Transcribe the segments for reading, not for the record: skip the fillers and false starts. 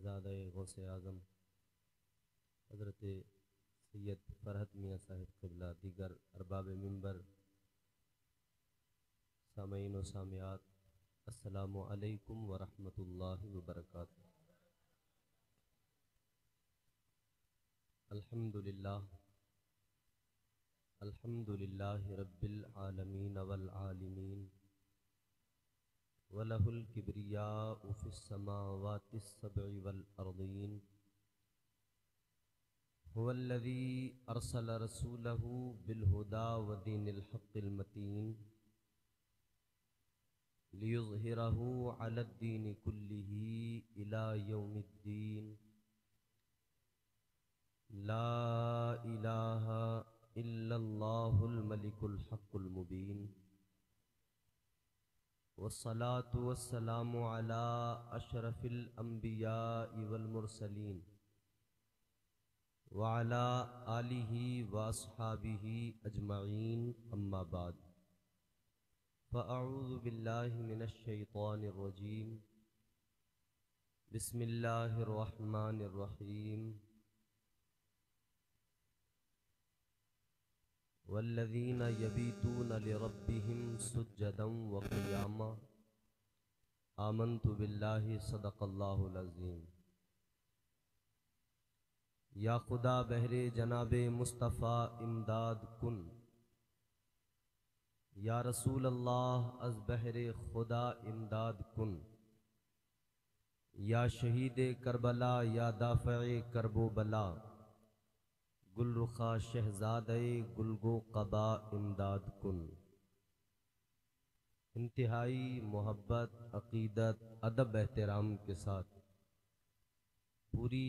शहज़ादा गौसे आज़म हज़रत सैयद फ़रहत मियाँ साहिब क़िबला, दीगर अरबाब मिंबर, सामईन व सामियात, अस्सलामु अलैकुम व रहमतुल्लाहि व बरकातुहू। अल्हम्दुलिल्लाहि रब्बिल आलमीन वल आलिमीन वलहुल किब्रियाउ फिस समावातिस सबइ वल अर्दीन। हुवल्लज़ी अरसल रसूलहू बिल हुदा व दीनिल हक़्क़िल मतीन लियुज़हिरहू अलद्दीनि कुल्लिही इला यौमिद्दीन। ला इलाहा इल्लल्लाहुल मलिकुल हक़्क़ुल मुबीन। वस्सलातु वस्सलामु अला अशरफिल अंबियाइ वल मुरसलीन व अला आलिहि व अस्हाबिहि अजमईन, अम्मा बाद। फ़अऊज़ु बिल्लाहि मिनश शैतानिर रजीम। बिस्मिल्लाहिर रहमानिर रहीम। वल्लज़ीना यबीतूना लिरब्बिहिम सुज्जदन व क़ियामा। आमन्तु बिल्लाहि सदक़ल्लाहुल अज़ीम। या खुदा बहरे जनाबे मुस्तफ़ा इमदाद कुन, या रसूल अल्लाह अज़ बहरे खुदा इमदाद कुन। या शहीद करबला या दाफ़े करबो बला, गुलरुखा शहज़ादे गुलगो क़बा इमदाद कुन। इंतहाई मोहब्बत, अक़ीदत, अदब एहतराम के साथ पूरी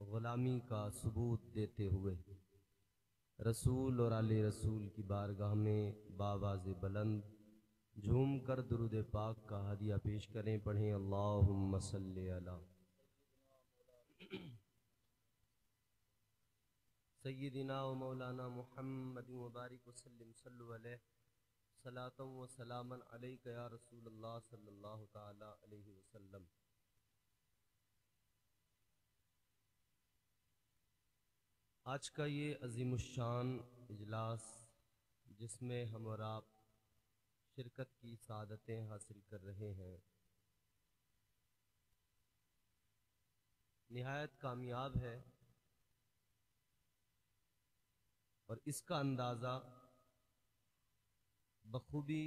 ग़ुलामी का सबूत देते हुए रसूल और आले रसूल की बारगाह में बावाज़े बुलंद झूम कर दुरूद पाक का हदिया पेश करें। पढ़ें अल्लाहुम्मा सल्ली अला सय्यिदिना व मौलाना मुहम्मदिन व बारिक वसल्लिम सल्लु अलैहि सलातन व सलामन अलैका या रसूलल्लाह सल्लल्लाहु तआला अलैहि वसल्लम। आज का ये अज़ीमुश्शान इजलास जिसमें हम और आप शिरकत की सादतें हासिल कर रहे हैं, निहायत कामयाब है और इसका अंदाज़ा बखूबी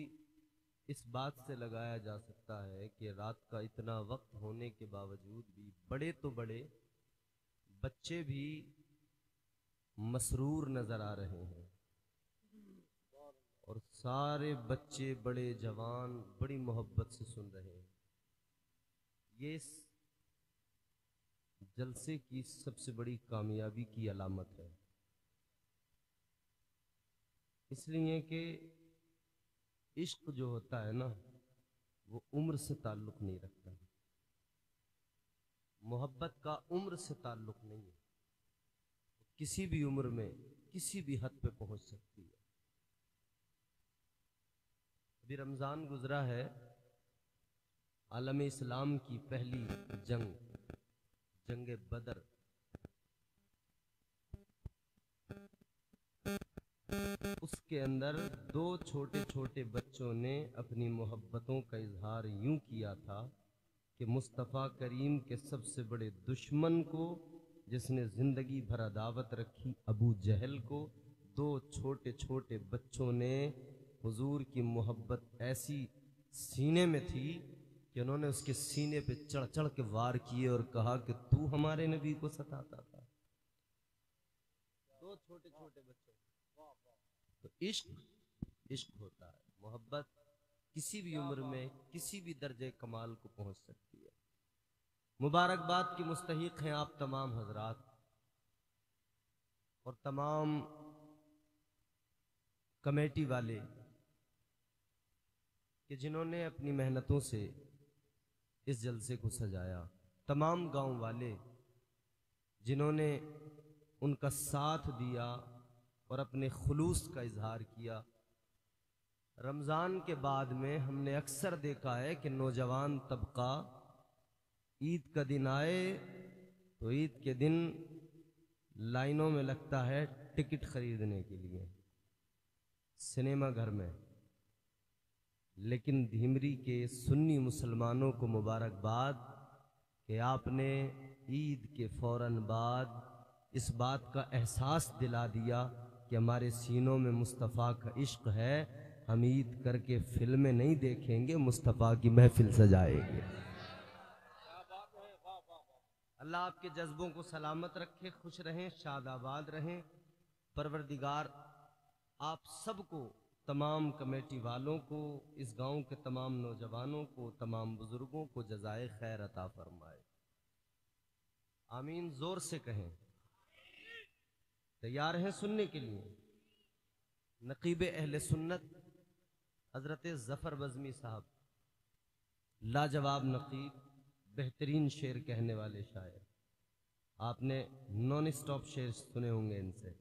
इस बात से लगाया जा सकता है कि रात का इतना वक्त होने के बावजूद भी बड़े तो बड़े बच्चे भी मसरूर नज़र आ रहे हैं और सारे बच्चे बड़े जवान बड़ी मोहब्बत से सुन रहे हैं। ये इस जलसे की सबसे बड़ी कामयाबी की अलामत है, इसलिए कि इश्क जो होता है ना, वो उम्र से ताल्लुक़ नहीं रखता। मोहब्बत का उम्र से ताल्लुक़ नहीं है, किसी भी उम्र में किसी भी हद पे पहुंच सकती है। अभी रमज़ान गुजरा है, आलम इस्लाम की पहली जंग बदर, उसके अंदर दो छोटे छोटे बच्चों ने अपनी मोहब्बतों का इजहार यूं किया था कि मुस्तफ़ा करीम के सबसे बड़े दुश्मन को, जिसने जिंदगी भर अदावत रखी, अबू जहल को, दो छोटे छोटे बच्चों ने हुजूर की मोहब्बत ऐसी सीने में थी कि उन्होंने उसके सीने पे चढ़ चढ़ के वार किए और कहा कि तू हमारे नबी को सताता था। दो छोटे छोटे बच्चों। तो इश्क होता है, मोहब्बत किसी भी उम्र में किसी भी दर्जे कमाल को पहुंच सकती है। मुबारकबाद के मुस्तहिक हैं आप तमाम हजरात और तमाम कमेटी वाले कि जिन्होंने अपनी मेहनतों से इस जलसे को सजाया, तमाम गांव वाले जिन्होंने उनका साथ दिया और अपने खुलूस का इजहार किया। रमज़ान के बाद में हमने अक्सर देखा है कि नौजवान तबका ईद का दिन आए तो ईद के दिन लाइनों में लगता है टिकट खरीदने के लिए सिनेमा घर में। लेकिन धीमरी के सुन्नी मुसलमानों को मुबारकबाद कि आपने ईद के फौरन बाद इस बात का एहसास दिला दिया कि हमारे सीनों में मुस्तफ़ा का इश्क है। हम ईद करके फिल्में नहीं देखेंगे, मुस्तफ़ा की महफिल सजाएंगे। अल्लाह आपके जज्बों को सलामत रखे, खुश रहें, शादाबाद रहें। परवरदिगार आप सबको, तमाम कमेटी वालों को, इस गांव के तमाम नौजवानों को, तमाम बुजुर्गों को जज़ाए खैर अता फरमाए। आमीन जोर से कहें। तैयार हैं सुनने के लिए? नकीब अहले सुन्नत हजरत ज़फ़र बज़मी साहब, लाजवाब नकीब, बेहतरीन शेर कहने वाले शायर। आपने नॉन स्टॉप शेर सुने होंगे इनसे।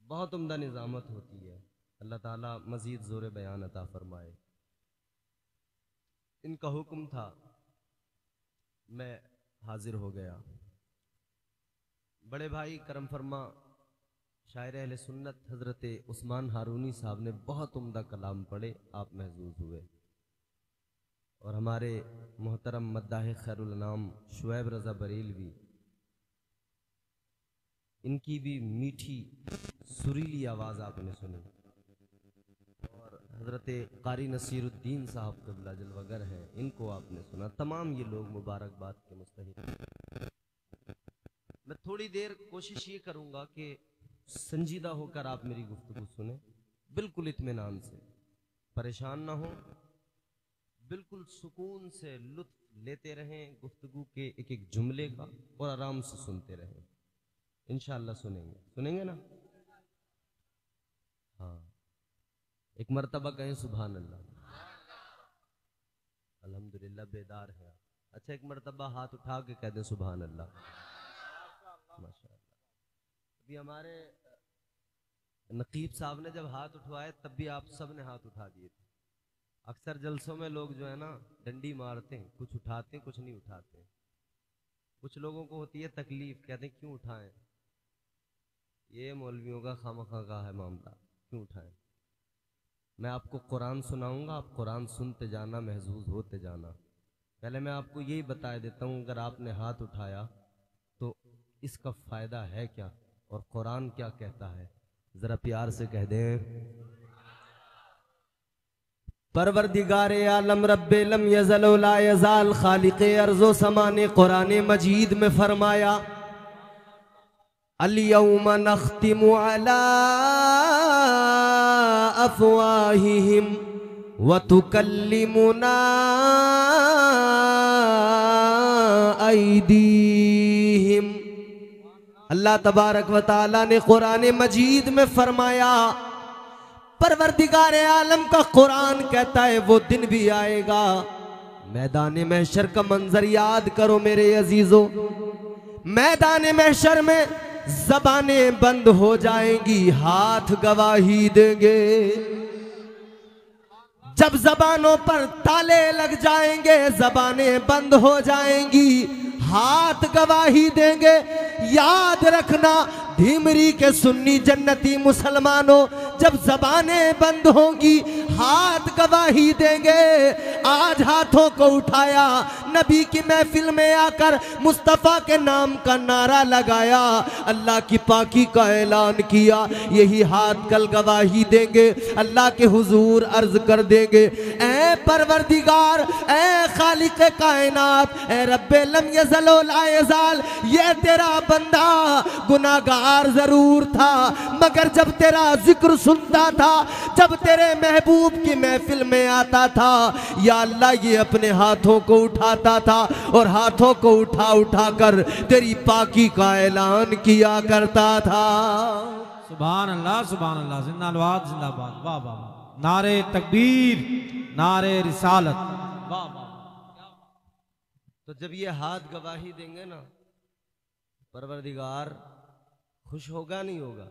बहुत उम्दा निज़ामत होती है। अल्लाह ताला मज़ीद ज़ोर बयान अता फरमाए। इनका हुक्म था, मैं हाजिर हो गया। बड़े भाई करम फरमा शायर अहले सुन्नत हज़रत उस्मान हारूनी साहब ने बहुत उम्दा कलाम पढ़े, आप महजूज हुए। और हमारे मोहतरम मद्दाह खैरुल अनाम शुएब रज़ा बरेलवी, इनकी भी मीठी सुरीली आवाज़ आपने सुनी। और हज़रत कारी नसीरुद्दीन साहब क़िबला जलवगर हैं, इनको आपने सुना। तमाम ये लोग मुबारकबाद के मुस्तहिक़। मैं थोड़ी देर कोशिश ये करूँगा कि संजीदा होकर आप मेरी गुफ्तगू सुने, बिल्कुल इत्मीनान से, परेशान ना हो, बिल्कुल सुकून से लुत्फ लेते रहें गुफ्तगू के एक एक जुमले का, और आराम से सुनते रहें। इंशाअल्लाह सुनेंगे ना? हाँ, एक मर्तबा कहें सुभान अल्लाह। अल्हम्दुलिल्लाह बेदार है। अच्छा, एक मर्तबा हाथ उठा के कह दें सुभान अल्लाह। माशाअल्लाह। अभी हमारे नकीब साहब ने जब हाथ उठवाए तब भी आप सब ने हाथ उठा दिए थे। अक्सर जलसों में लोग जो है ना डंडी मारते हैं, कुछ उठाते हैं कुछ नहीं उठाते। कुछ लोगों को होती है तकलीफ, कहते हैं क्यों उठाएं, ये मौलवियों का खामखा का है मामला, क्यों उठाएं। मैं आपको कुरान सुनाऊंगा, आप कुरान सुनते जाना, महजूज होते जाना। पहले मैं आपको यही बता देता हूँ, अगर आपने हाथ उठाया तो इसका फ़ायदा है क्या और कुरान क्या कहता है। ज़रा प्यार से कह दें, परवरदिगारे आलम रब्बे लम यज़ल व ला यज़ाल खालिक़े अर्ज़ो समा ने कुरान मजीद में फरमाया, अल यौम नख्तिमु अला अफ़वाहिहिम व तुकल्लिमुना ऐदीहिम। अल्लाह तबारक व तआला ने कुरान मजीद में फरमाया, परवरदिगार आलम का कुरान कहता है वो दिन भी आएगा। मैदान महशर का मंजर याद करो मेरे अजीजों। मैदान महशर में ज़बानें बंद हो जाएंगी, हाथ गवाही देंगे। जब ज़बानों पर ताले लग जाएंगे, ज़बानें बंद हो जाएंगी, हाथ गवाही देंगे। याद रखना धीमरी के सुन्नी जन्नती मुसलमानों, जब ज़बानें बंद होंगी हाथ गवाही देंगे। आज हाथों को उठाया, नबी की महफिल में आकर मुस्तफ़ा के नाम का नारा लगाया, अल्लाह की पाकी का ऐलान किया, यही हाथ कल गवाही देंगे, अल्लाह के हुजूर अर्ज कर देंगे, ऐ परवरदिगार, ऐ खालिक कायनात, ऐ रब्बे लम यज़ल व ला यज़ाल, ये तेरा बंदा गुनाहगार जरूर था, मगर जब तेरा जिक्र सुनता था, जब तेरे महबूब की महफिल में आता था, या अल्लाह ये अपने हाथों को उठाता था और हाथों को उठा उठा कर तेरी पाकी का ऐलान किया करता था। सुभान अल्लाह जिंदाबाद जिंदाबाद, वाह वाह, नारे तकबीर, नारे रिसालत, वाह वाह। तो जब ये हाथ गवाही देंगे ना, परवरदिगार खुश होगा नहीं होगा?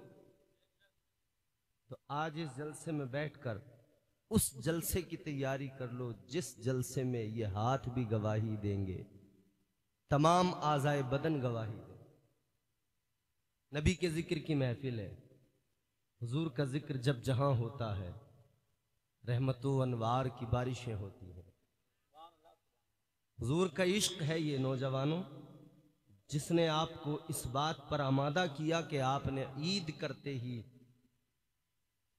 तो आज इस जलसे में बैठकर उस जलसे की तैयारी कर लो जिस जलसे में ये हाथ भी गवाही देंगे, तमाम आज़ाए बदन गवाही देंगे। नबी के जिक्र की महफिल है, हुजूर का जिक्र जब जहां होता है रहमतों अनवार की बारिशें होती हैं। हुजूर का इश्क है ये नौजवानों, जिसने आपको इस बात पर आमादा किया कि आपने ईद करते ही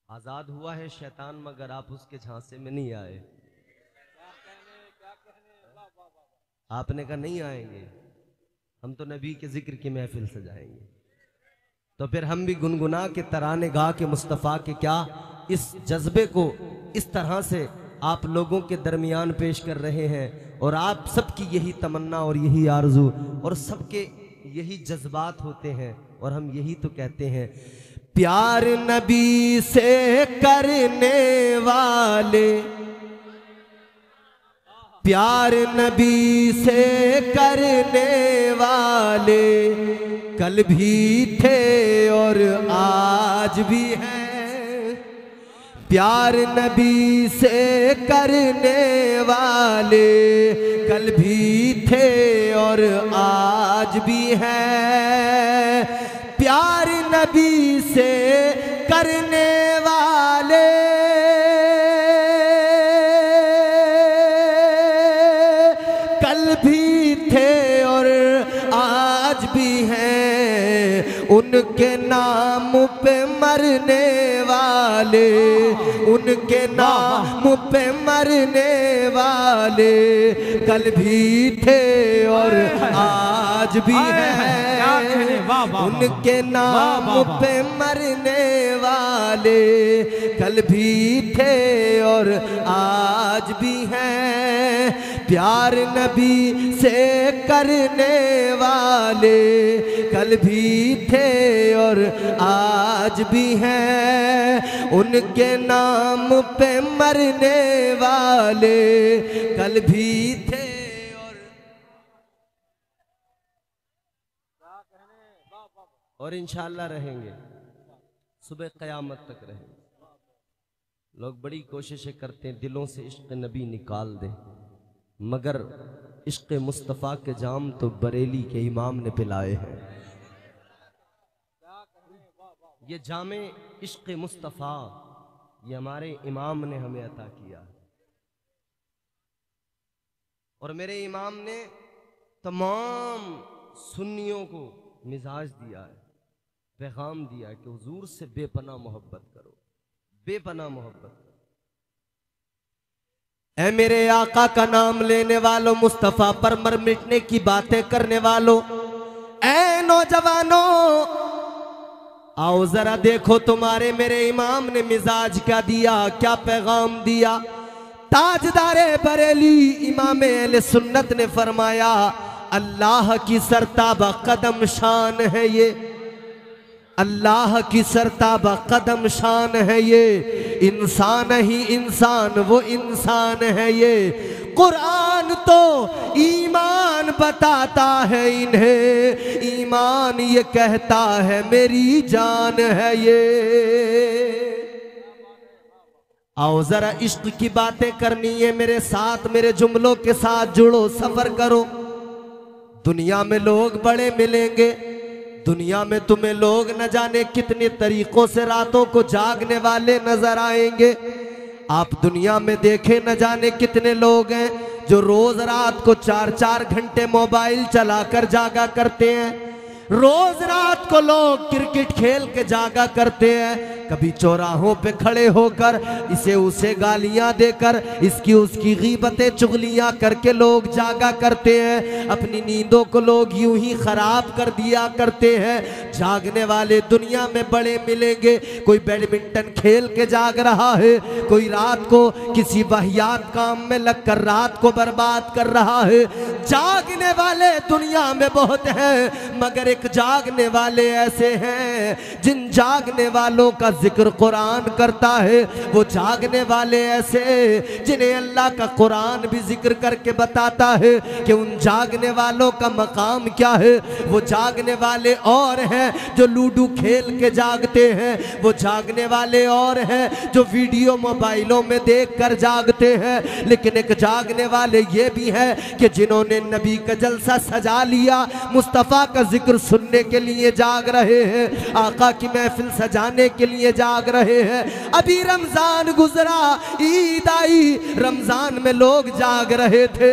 आजाद हुआ है शैतान, मगर आप उसके झांसे में नहीं आए। आपने कहा नहीं आएंगे, हम तो नबी के जिक्र की महफिल सजाएंगे। तो फिर हम भी गुनगुना के तराने गा के मुस्तफ़ा के क्या इस जज्बे को इस तरह से आप लोगों के दरमियान पेश कर रहे हैं। और आप सबकी यही तमन्ना और यही आरजू और सबके यही जज्बात होते हैं, और हम यही तो कहते हैं, प्यार नबी से करने वाले, प्यार नबी से करने वाले कल भी थे और आज भी हैं। प्यार नबी से करने वाले कल भी थे और आज भी हैं। प्यार नबी से करने वाले कल भी थे और आज भी हैं। उनके नाम पे मरने वाले, उनके नाम पे मरने वाले कल भी थे और आज भी हैं। उनके नाम पे मरने वाले कल भी थे और आज भी हैं। प्यार नबी से करने वाले कल भी थे और आज भी हैं। उनके नाम पे मरने वाले कल भी थे और इंशाअल्लाह रहेंगे, सुबह क़यामत तक रहेंगे। लोग बड़ी कोशिशें करते हैं दिलों से इश्क नबी निकाल दें, मगर इश्क मुस्तफ़ा के जाम तो बरेली के इमाम ने पिलाए हैं। ये जामे इश्क मुस्तफ़ा ये हमारे इमाम ने हमें अता किया, और मेरे इमाम ने तमाम सुन्नियों को मिजाज दिया है, पैगाम दिया है कि हुजूर से बेपनाह मोहब्बत करो, बेपनाह मोहब्बत करो। ऐ मेरे आका का नाम लेने वालों, मुस्तफ़ा पर मर मिटने की बातें करने वालों, ऐ नौजवानों आओ जरा देखो तुम्हारे मेरे इमाम ने मिजाज क्या दिया, क्या पैगाम दिया। ताजदारे बरेली इमाम अहले सुन्नत ने फरमाया, अल्लाह की सरताबा कदम शान है ये, अल्लाह की सरताबा कदम शान है ये, इंसान ही इंसान वो इंसान है ये। कुरान तो ईमान बताता है इन्हें, ईमान ये कहता है मेरी जान है ये। आओ जरा इश्क की बातें करनी है मेरे साथ, मेरे जुमलों के साथ जुड़ो, सफर करो। दुनिया में लोग बड़े मिलेंगे, दुनिया में तुम्हें लोग न जाने कितने तरीकों से रातों को जागने वाले नजर आएंगे। आप दुनिया में देखें न जाने कितने लोग हैं जो रोज रात को 4-4 घंटे मोबाइल चलाकर जागा करते हैं। रोज रात को लोग क्रिकेट खेल के जागा करते हैं, कभी चौराहों पे खड़े होकर इसे उसे गालियां देकर इसकी उसकी गीबतें चुगलियां करके लोग जागा करते हैं। अपनी नींदों को लोग यूं ही खराब कर दिया करते हैं। जागने वाले दुनिया में बड़े मिलेंगे, कोई बैडमिंटन खेल के जाग रहा है, कोई रात को किसी वाहियात काम में लगकर रात को बर्बाद कर रहा है। जागने वाले दुनिया में बहुत हैं, मगर एक जागने वाले ऐसे हैं जिन जागने वालों का जिक्र कुरान करता है, वो जागने वाले ऐसे जिन्हें अल्लाह का कुरान भी जिक्र करके बताता है कि उन जागने वालों का मकाम क्या है। वो जागने वाले और हैं जो लूडो खेल के जागते हैं, वो जागने वाले और हैं जो वीडियो मोबाइलों में देखकर जागते हैं, लेकिन एक जागने वाले ये भी हैं कि जिन्होंने नबी का जलसा सजा लिया, मुस्तफ़ा का जिक्र सुनने के लिए जाग रहे हैं, आका की महफिल सजाने के लिए जाग रहे हैं। अभी रमजान गुजरा, ईद आई, रमजान में लोग जाग रहे थे,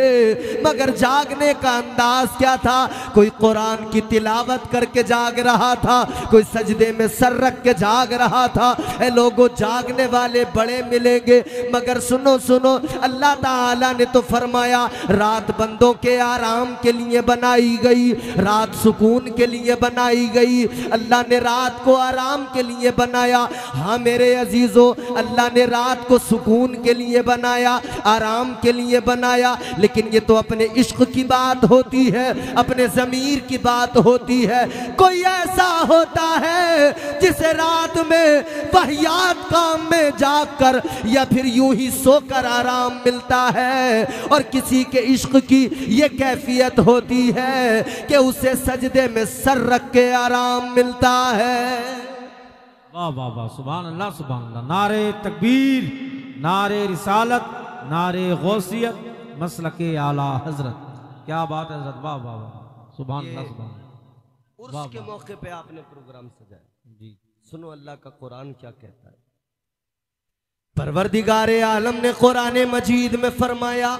मगर जागने का अंदाज क्या था? कोई कुरान की तिलावत करके जाग रहा था, कोई सजदे में सर रख के जाग रहा था। ऐ लोगों, जागने वाले बड़े मिलेंगे, मगर सुनो सुनो, अल्लाह ताला ने तो फरमाया रात बंदों के आराम के लिए बनाई गई, रात सुकून के लिए बनाई गई। अल्लाह ने रात को आराम के लिए बनाया। हाँ मेरे अजीजों, अल्लाह ने रात को सुकून के लिए बनाया, आराम के लिए बनाया, लेकिन ये तो अपने इश्क की बात होती है, अपने ज़मीर की बात होती है। कोई ऐसा होता है जिसे रात में वहियात काम में जाकर या फिर यूं ही सोकर आराम मिलता है, और किसी के इश्क की ये कैफियत होती है कि उसे सजदे में सर रख के आराम मिलता है। वाह वाह वाह, सुभान अल्लाह सुभान अल्लाह। नारे तकबीर, नारे रिसालत, नारे गौसियत, मसलके आला हजरत। क्या बात है हजरत, वाह वाह वाह, सुभान अल्लाह सुभान अल्लाह। उर्स के मौके पे आपने प्रोग्राम सजाया जी, सुनो अल्लाह का कुरान क्या कहता है। परवरदिगारे आलम ने कुरान मजीद में फरमाया,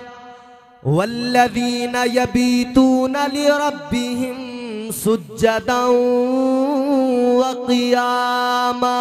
वल्लज़ीना यबीतूना लिरब्बिहिम सुज्जदन व क़ियामा।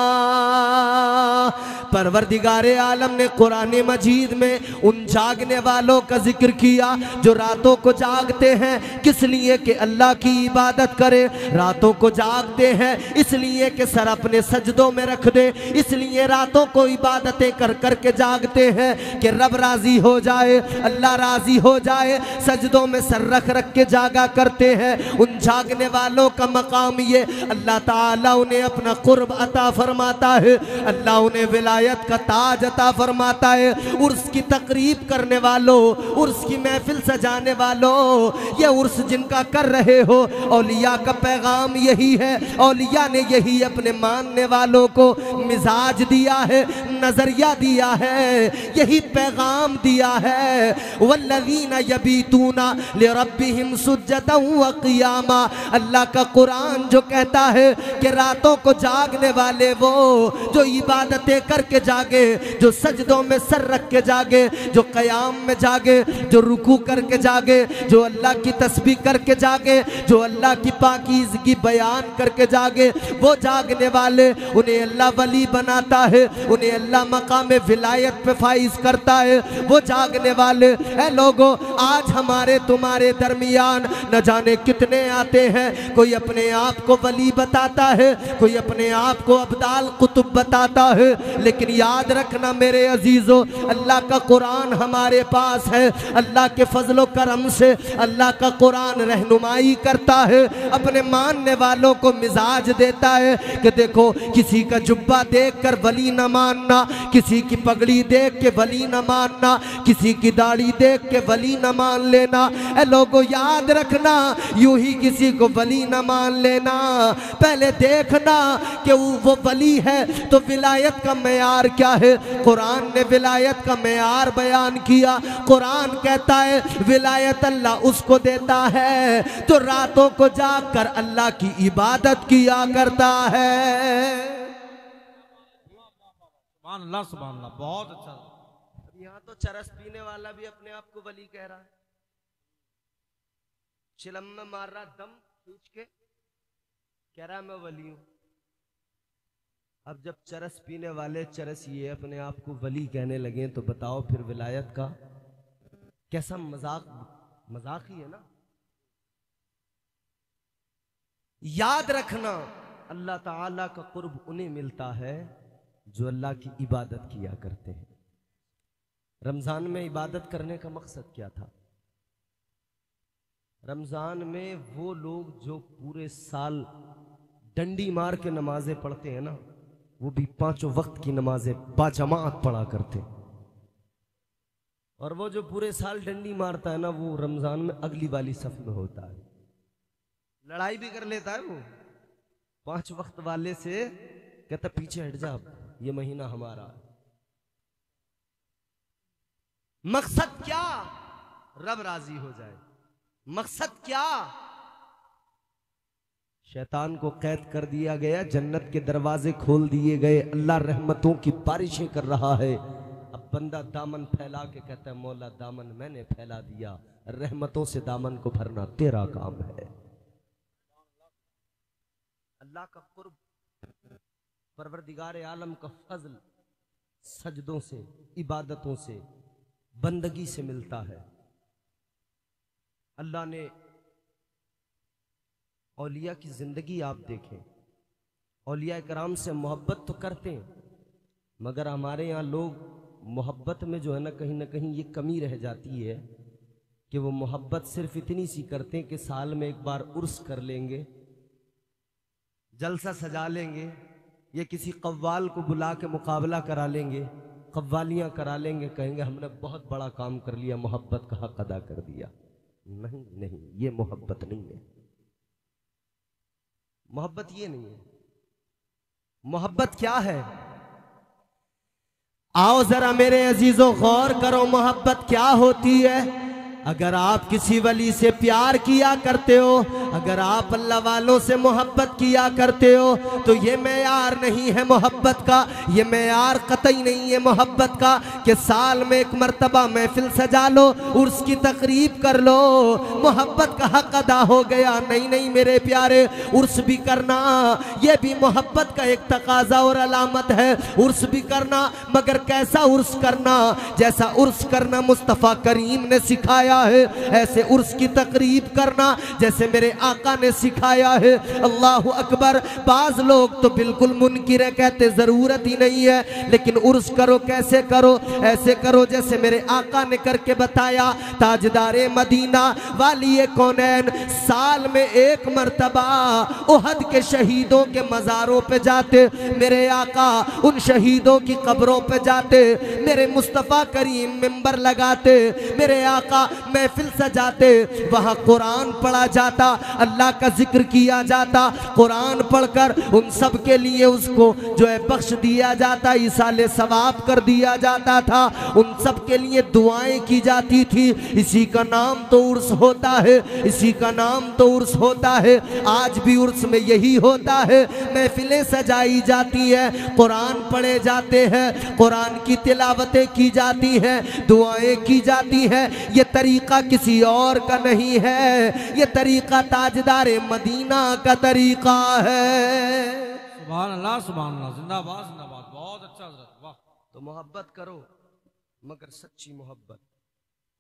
परवरदिगारे आलम ने कुरान मजीद में उन जागने वालों का जिक्र किया जो रातों को जागते हैं, किस लिए कि अल्लाह की इबादत करे। रातों को जागते हैं इसलिए कि सर अपने सजदों में रख दे, इसलिए रातों को इबादतें कर कर के जागते हैं कि रब राजी हो जाए, अल्लाह राजी हो जाए। सजदों में सर रख रख के जागा करते हैं। उन जागने वालों का मकाम ये, अल्लाह ताला उन्हें अपना कुर्ब अता फरमाता है, अल्लाह उन्हें विलायत का ताज अता फरमाता है। उर्स की तकरीब करने वालों, उर्स की महफिल सजाने वालों, ये उर्स जिनका कर रहे हो, औलिया का पैगाम यही है। औलिया ने यही अपने मानने वालों को मिजाज दिया है, नजरिया दिया है, यही पैगाम दिया है। वल्लज़ीना यबीतूना लिरब्बिहिम सुज्जदन व क़ियामा। अल्लाह का कुरान जो कहता है कि रातों को जागने वाले वो जो इबादतें करके जागे, जो सजदों में सर रख के जागे, जो क़याम में जागे, जो रुकू करके जागे, जो अल्लाह की तस्बीह करके जागे, जो अल्लाह की पाकीज़गी बयान करके जागे, वो जागने वाले उन्हें अल्लाह वली बनाता है, उन्हें अल्लाह मकाम विलायत पे फाइज करता है। वो जागने वाले ऐ लोगों, आज हमारे तुम्हारे दरमियान न जाने कितने आते हैं। कोई अपने आप को वली बताता है, कोई अपने आप को अब्दाल कुतुब बताता है, लेकिन याद रखना मेरे अजीजों, अल्लाह का कुरान हमारे पास है। अल्लाह के फजलो करम से अल्लाह का कुरान रहनुमाई करता है, अपने मानने वालों को मिजाज देता है कि देखो, किसी का जुब्बा देखकर वली न मानना, किसी की पगड़ी देख के वली न मानना, किसी की दाढ़ी देख के वली न मान लेना। ऐ लोगों, याद रखना, यूं ही किसी को वली न मान लेना। पहले देखना कि वो वली है तो विलायत का मेयार क्या है। कुरान ने विलायत का मेयार बयान किया। कुरान कहता है विलायत अल्लाह उसको देता है जो रातों को जाग कर अल्लाह की इबादत किया करता है। सुभान अल्लाह सुभान अल्लाह, बहुत अच्छा। यहाँ तो चरस पीने वाला भी अपने आप को वली कह रहा है, चिलम में मार रहा दम खींच के, कह रहा है मैं वली हूं। अब जब चरस पीने वाले चरस ये अपने आप को वली कहने लगे तो बताओ फिर विलायत का कैसा मजाक ही है ना। याद रखना, अल्लाह ताला का कुर्ब उन्हें मिलता है जो अल्लाह की इबादत किया करते हैं। रमजान में इबादत करने का मकसद क्या था? रमजान में वो लोग जो पूरे साल डंडी मार के नमाजें पढ़ते हैं ना, वो भी 5 वक्त की नमाजें बाजमात पढ़ा करते। और वो जो पूरे साल डंडी मारता है ना, वो रमजान में अगली वाली सफ में होता है, लड़ाई भी कर लेता है वो 5 वक्त वाले से, कहता पीछे हट जा, ये महीना हमारा है। मकसद क्या? रब राजी हो जाए। मकसद क्या? शैतान को कैद कर दिया गया, जन्नत के दरवाजे खोल दिए गए, अल्लाह रहमतों की बारिशें कर रहा है। अब बंदा दामन फैला के कहता है मौला दामन मैंने फैला दिया, रहमतों से दामन को भरना तेरा काम है। अल्लाह का कुर्ब, परवरदिगार आलम का फजल सजदों से, इबादतों से, बंदगी से मिलता है। अल्लाह ने औलिया की जिंदगी आप देखें, औलिया कराम से मोहब्बत तो करते हैं, मगर हमारे यहाँ लोग मोहब्बत में जो है ना कहीं ये कमी रह जाती है कि वो मोहब्बत सिर्फ इतनी सी करते हैं कि साल में एक बार उर्स कर लेंगे, जलसा सजा लेंगे, ये किसी कव्वाल को बुला के मुकाबला करा लेंगे, कव्वालियाँ करा लेंगे, कहेंगे हमने बहुत बड़ा काम कर लिया, मोहब्बत का हक अदा कर दिया। नहीं नहीं, ये मोहब्बत नहीं है। मोहब्बत ये नहीं है। मोहब्बत क्या है? आओ जरा मेरे अजीजों गौर करो, मोहब्बत क्या होती है। अगर आप किसी वली से प्यार किया करते हो, अगर आप अल्लाह वालों से मोहब्बत किया करते हो, तो ये मेयार नहीं है मोहब्बत का, ये मेयार कतई नहीं है मोहब्बत का कि साल में एक मर्तबा महफिल सजा लो, उर्स की तकरीब कर लो, मोहब्बत का हक अदा हो गया। नहीं नहीं मेरे प्यारे, उर्स भी करना ये भी मोहब्बत का एक तकाजा और अलामत है। उर्स भी करना, मगर कैसा उर्स करना? जैसा उर्स करना मुस्तफ़ा करीम ने सिखाया है, ऐसे उर्स की तकरीब करना जैसे मेरे आका ने सिखाया है। अल्लाह अकबर। बाज लोग तो बिल्कुल मुनकिर है, कहते जरूरत ही नहीं है, लेकिन उर्स करो, कैसे करो? ऐसे करो जैसे मेरे आका ने करके बताया। ताजदारे मदीना वाली कौनैन साल में एक मर्तबा उहद के शहीदों के मज़ारों पे जाते, मेरे आका उन शहीदों की कब्रों पे जाते, मेरे मुस्तफ़ा करीम मिंबर लगाते, मेरे आका महफिल सजाते, वहां कुरान पढ़ा जाता, अल्लाह का जिक्र किया जाता, कुरान पढ़कर उन सब के लिए उसको जो है बख्श दिया जाता, इसाले सवाब कर दिया जाता था, उन सब के लिए दुआएं की जाती थी। इसी का नाम तो उर्स होता है, इसी का नाम तो उर्स होता है। आज भी उर्स में यही होता है, महफिलें सजाई जाती है, कुरान पढ़े जाते हैं, कुरान की तिलावतें की जाती है, दुआएं की जाती है। ये तरीका किसी और का नहीं है, ये तरीका ताजदारे मदीना का तरीका है। सुभान अल्लाह, सुभान अल्लाह, जिंदाबाद जिंदाबाद, बहुत अच्छा हज़रत, वाह। तो मोहब्बत करो, मगर सच्ची मोहब्बत,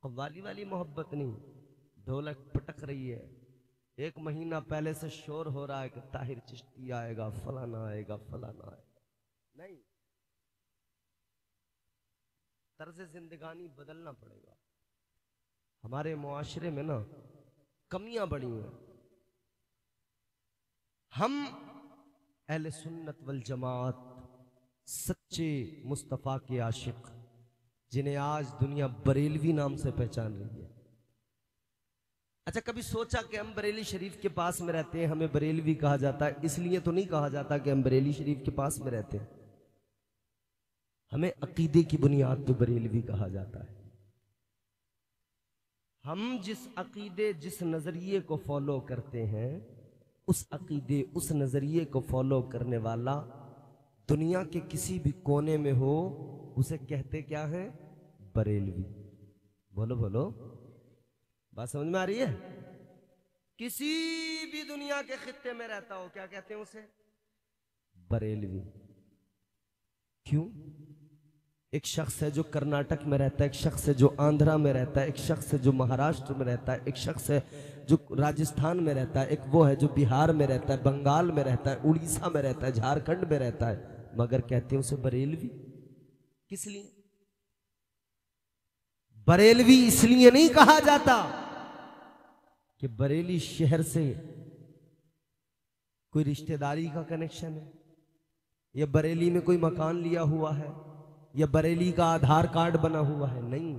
कव्वाली वाली मोहब्बत नहीं। ढोलक पटक रही है, 1 महीना पहले से शोर हो रहा है कि ताहिर चिश्ती आएगा, फलाना आएगा, फलाना आएगा। नहीं, तर्ज जिंदगानी बदलना पड़ेगा। हमारे मुआशरे में ना कमियां बड़ी हैं। हम अहले सुन्नत वल जमात, सच्चे मुस्तफ़ा के आशिक, जिन्हें आज दुनिया बरेलवी नाम से पहचान रही है। अच्छा, कभी सोचा कि हम बरेली शरीफ के पास में रहते हैं, हमें बरेलवी कहा जाता है? इसलिए तो नहीं कहा जाता कि हम बरेली शरीफ के पास में रहते हैं, हमें अकीदे की बुनियाद पर बरेलवी कहा जाता है। हम जिस अकीदे, जिस नजरिए को फॉलो करते हैं, उस अकीदे, उस नजरिए को फॉलो करने वाला दुनिया के किसी भी कोने में हो, उसे कहते क्या है? बरेलवी। बोलो बोलो, बात समझ में आ रही है? किसी भी दुनिया के खित्ते में रहता हो, क्या कहते हैं उसे? बरेलवी। क्यों? एक शख्स है जो कर्नाटक में रहता है, एक शख्स है जो आंध्रा में रहता है, एक शख्स है जो महाराष्ट्र में रहता है, एक शख्स है जो राजस्थान में रहता है, एक वो है जो बिहार में रहता है, बंगाल में रहता है, उड़ीसा में रहता है, झारखंड में रहता है, मगर कहते हैं उसे बरेलवी। किस लिए? बरेलवी इसलिए नहीं कहा जाता कि बरेली शहर से कोई रिश्तेदारी का कनेक्शन है, या बरेली में कोई मकान लिया हुआ है, या बरेली का आधार कार्ड बना हुआ है? नहीं,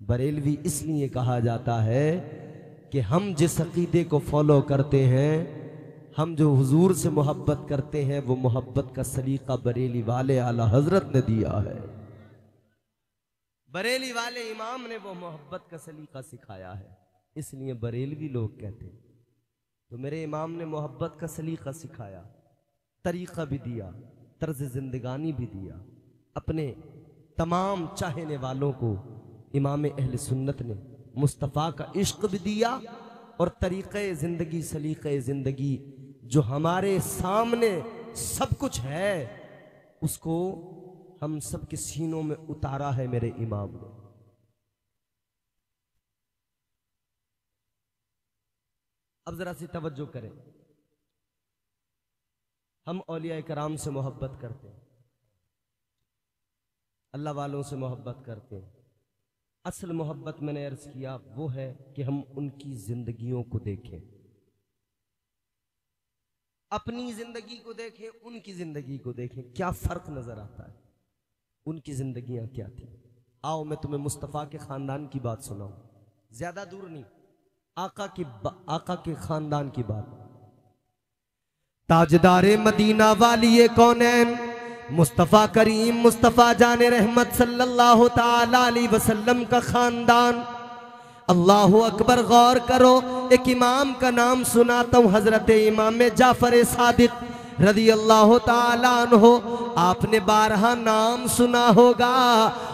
बरेलवी इसलिए कहा जाता है कि हम जिस अकीदे को फॉलो करते हैं, हम जो हुजूर से मोहब्बत करते हैं, वो मोहब्बत का सलीका बरेली वाले आला हजरत ने दिया है। बरेली वाले इमाम ने वो मोहब्बत का सलीका सिखाया है, इसलिए बरेलवी लोग कहते हैं। तो मेरे इमाम ने मोहब्बत का सलीका सिखाया, तरीका भी दिया, तर्ज जिंदगानी भी दिया। अपने तमाम चाहने वालों को इमाम अहले सुन्नत ने मुस्तफ़ा का इश्क भी दिया और तरीक़े ज़िंदगी, सलीक़े ज़िंदगी जो हमारे सामने सब कुछ है, उसको हम सब के सीनों में उतारा है मेरे इमाम ने। अब जरा सी तवज्जो करें, हम औलिया कराम से मोहब्बत करते हैं, अल्लाह वालों से मोहब्बत करते हैं। असल मोहब्बत मैंने अर्ज किया वो है कि हम उनकी जिंदगियों को देखें, अपनी जिंदगी को देखें, उनकी जिंदगी को देखें, क्या फर्क नजर आता है, उनकी जिंदगियां क्या थी। आओ मैं तुम्हें मुस्तफ़ा के खानदान की बात सुनाऊं, ज्यादा दूर नहीं, आका के खानदान की बात। ताजदारे मदीना वाली कौनैन मुस्तफ़ा करीम मुस्तफ़ा जाने रहमत सल्लल्लाहु ताला अलैहि वसल्लम का खानदान। अल्लाहु अकबर, गौर करो, एक इमाम का नाम सुनाता हूँ, हजरत इमाम जाफर सादिक रज़ी अल्लाह ताला अन्हो। आपने 12 नाम सुना होगा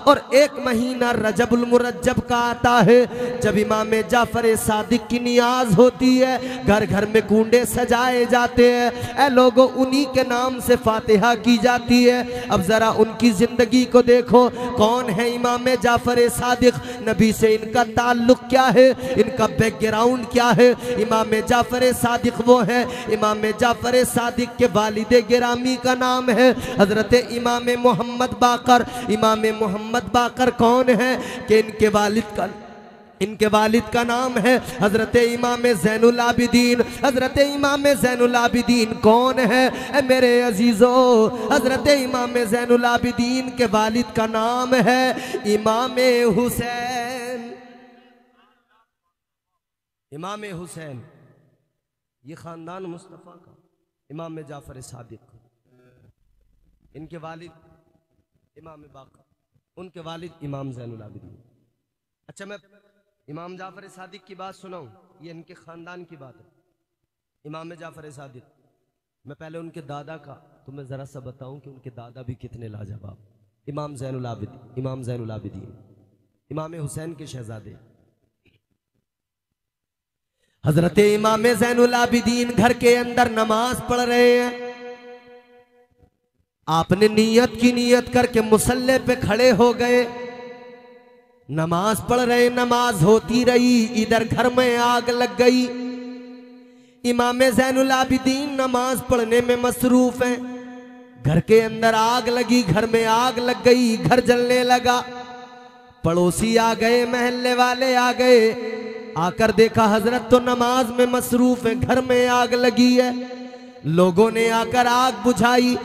और एक महीना रजबुल मुरज्जब का आता है, जब इमाम जाफर सादिक की नियाज होती है, घर घर में कुंडे सजाए जाते हैं, ऐ लोगों उन्हीं के नाम से फातिहा की जाती है। अब जरा उनकी जिंदगी को देखो, कौन है इमाम जाफर सादिक, नबी से इनका ताल्लुक क्या है, इनका बैकग्राउंड क्या है। इमाम जाफर सादिक वो है, इमाम जाफर सादिक के वालिदे गिरामी का नाम है हजरत इमाम मोहम्मद बाकर। इमाम मोहम्मद बाकर कौन है कि इनके वालिद का नाम है हजरत इमाम ज़ैनुल आबिदीन। हजरत इमाम ज़ैनुल आबिदीन कौन है ए मेरे अजीजों, हजरत इमाम ज़ैनुल आबिदीन के वालिद का नाम है इमाम हुसैन। इमाम हुसैन, ये खानदान मुस्तफ़ा का, इमाम जाफर सादिक, इनके वालिद इमाम बाकर, उनके वालिद इमाम ज़ैनुल आबिदीन। अच्छा, मैं इमाम जाफर सादिक की बात सुनाऊं, ये इनके खानदान की बात है। इमाम जाफर सादिक, मैं पहले उनके दादा का तुम्हें जरा सा बताऊं कि उनके दादा भी कितने लाजवाब। इमाम ज़ैनुल आबिदीन, इमाम हुसैन के शहजादे। हजरत इमाम ज़ैनुल आबिदीन घर के अंदर नमाज पढ़ रहे हैं। आपने नीयत करके मुसल्ले पे खड़े हो गए, नमाज पढ़ रहे, नमाज होती रही, इधर घर में आग लग गई। इमाम ज़ैनुल आबिदीन नमाज पढ़ने में मसरूफ हैं, घर के अंदर आग लगी, घर में आग लग गई, घर जलने लगा। पड़ोसी आ गए, महल्ले वाले आ गए, आकर देखा हजरत तो नमाज में मसरूफ है, घर में आग लगी है। लोगों ने आकर आग बुझाई,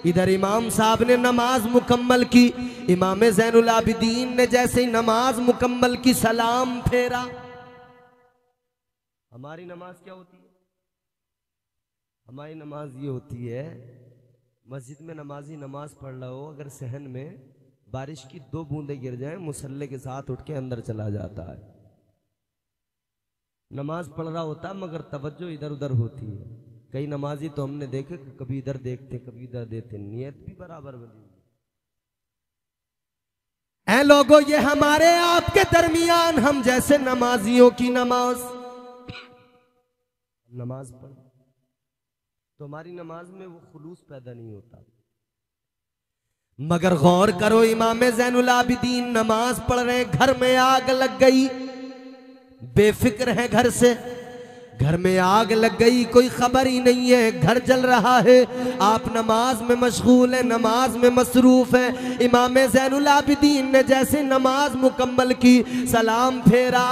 इधर इमाम साहब ने नमाज मुकम्मल की। इमाम ज़ैनुल आबिदीन ने जैसे ही नमाज मुकम्मल की, सलाम फेरा। हमारी नमाज क्या होती है? हमारी नमाज ये होती है, मस्जिद में नमाजी नमाज पढ़ रहा हो, अगर सहन में बारिश की 2 बूंदे गिर जाएं, मुसल्ले के साथ उठ के अंदर चला जाता है। नमाज पढ़ रहा होता है मगर तवज्जो इधर उधर होती है। कई नमाजी तो हमने देखे कभी इधर देखते कभी इधर देखते, नियत भी बराबर बनी। ऐ लोगों, ये हमारे आपके दरमियान हम जैसे नमाजियों की नमाज पढ़ तो हमारी नमाज में वो खुलूस पैदा नहीं होता। मगर गौर करो, इमाम ज़ैनुल आबिदीन नमाज पढ़ रहे, घर में आग लग गई, बेफिक्र है घर से। घर में आग लग गई, कोई खबर ही नहीं है, घर जल रहा है, आप नमाज में मशगूल है, नमाज में मसरूफ है। इमाम ज़ैनुल आबिदीन ने जैसे नमाज मुकम्मल की, सलाम फेरा,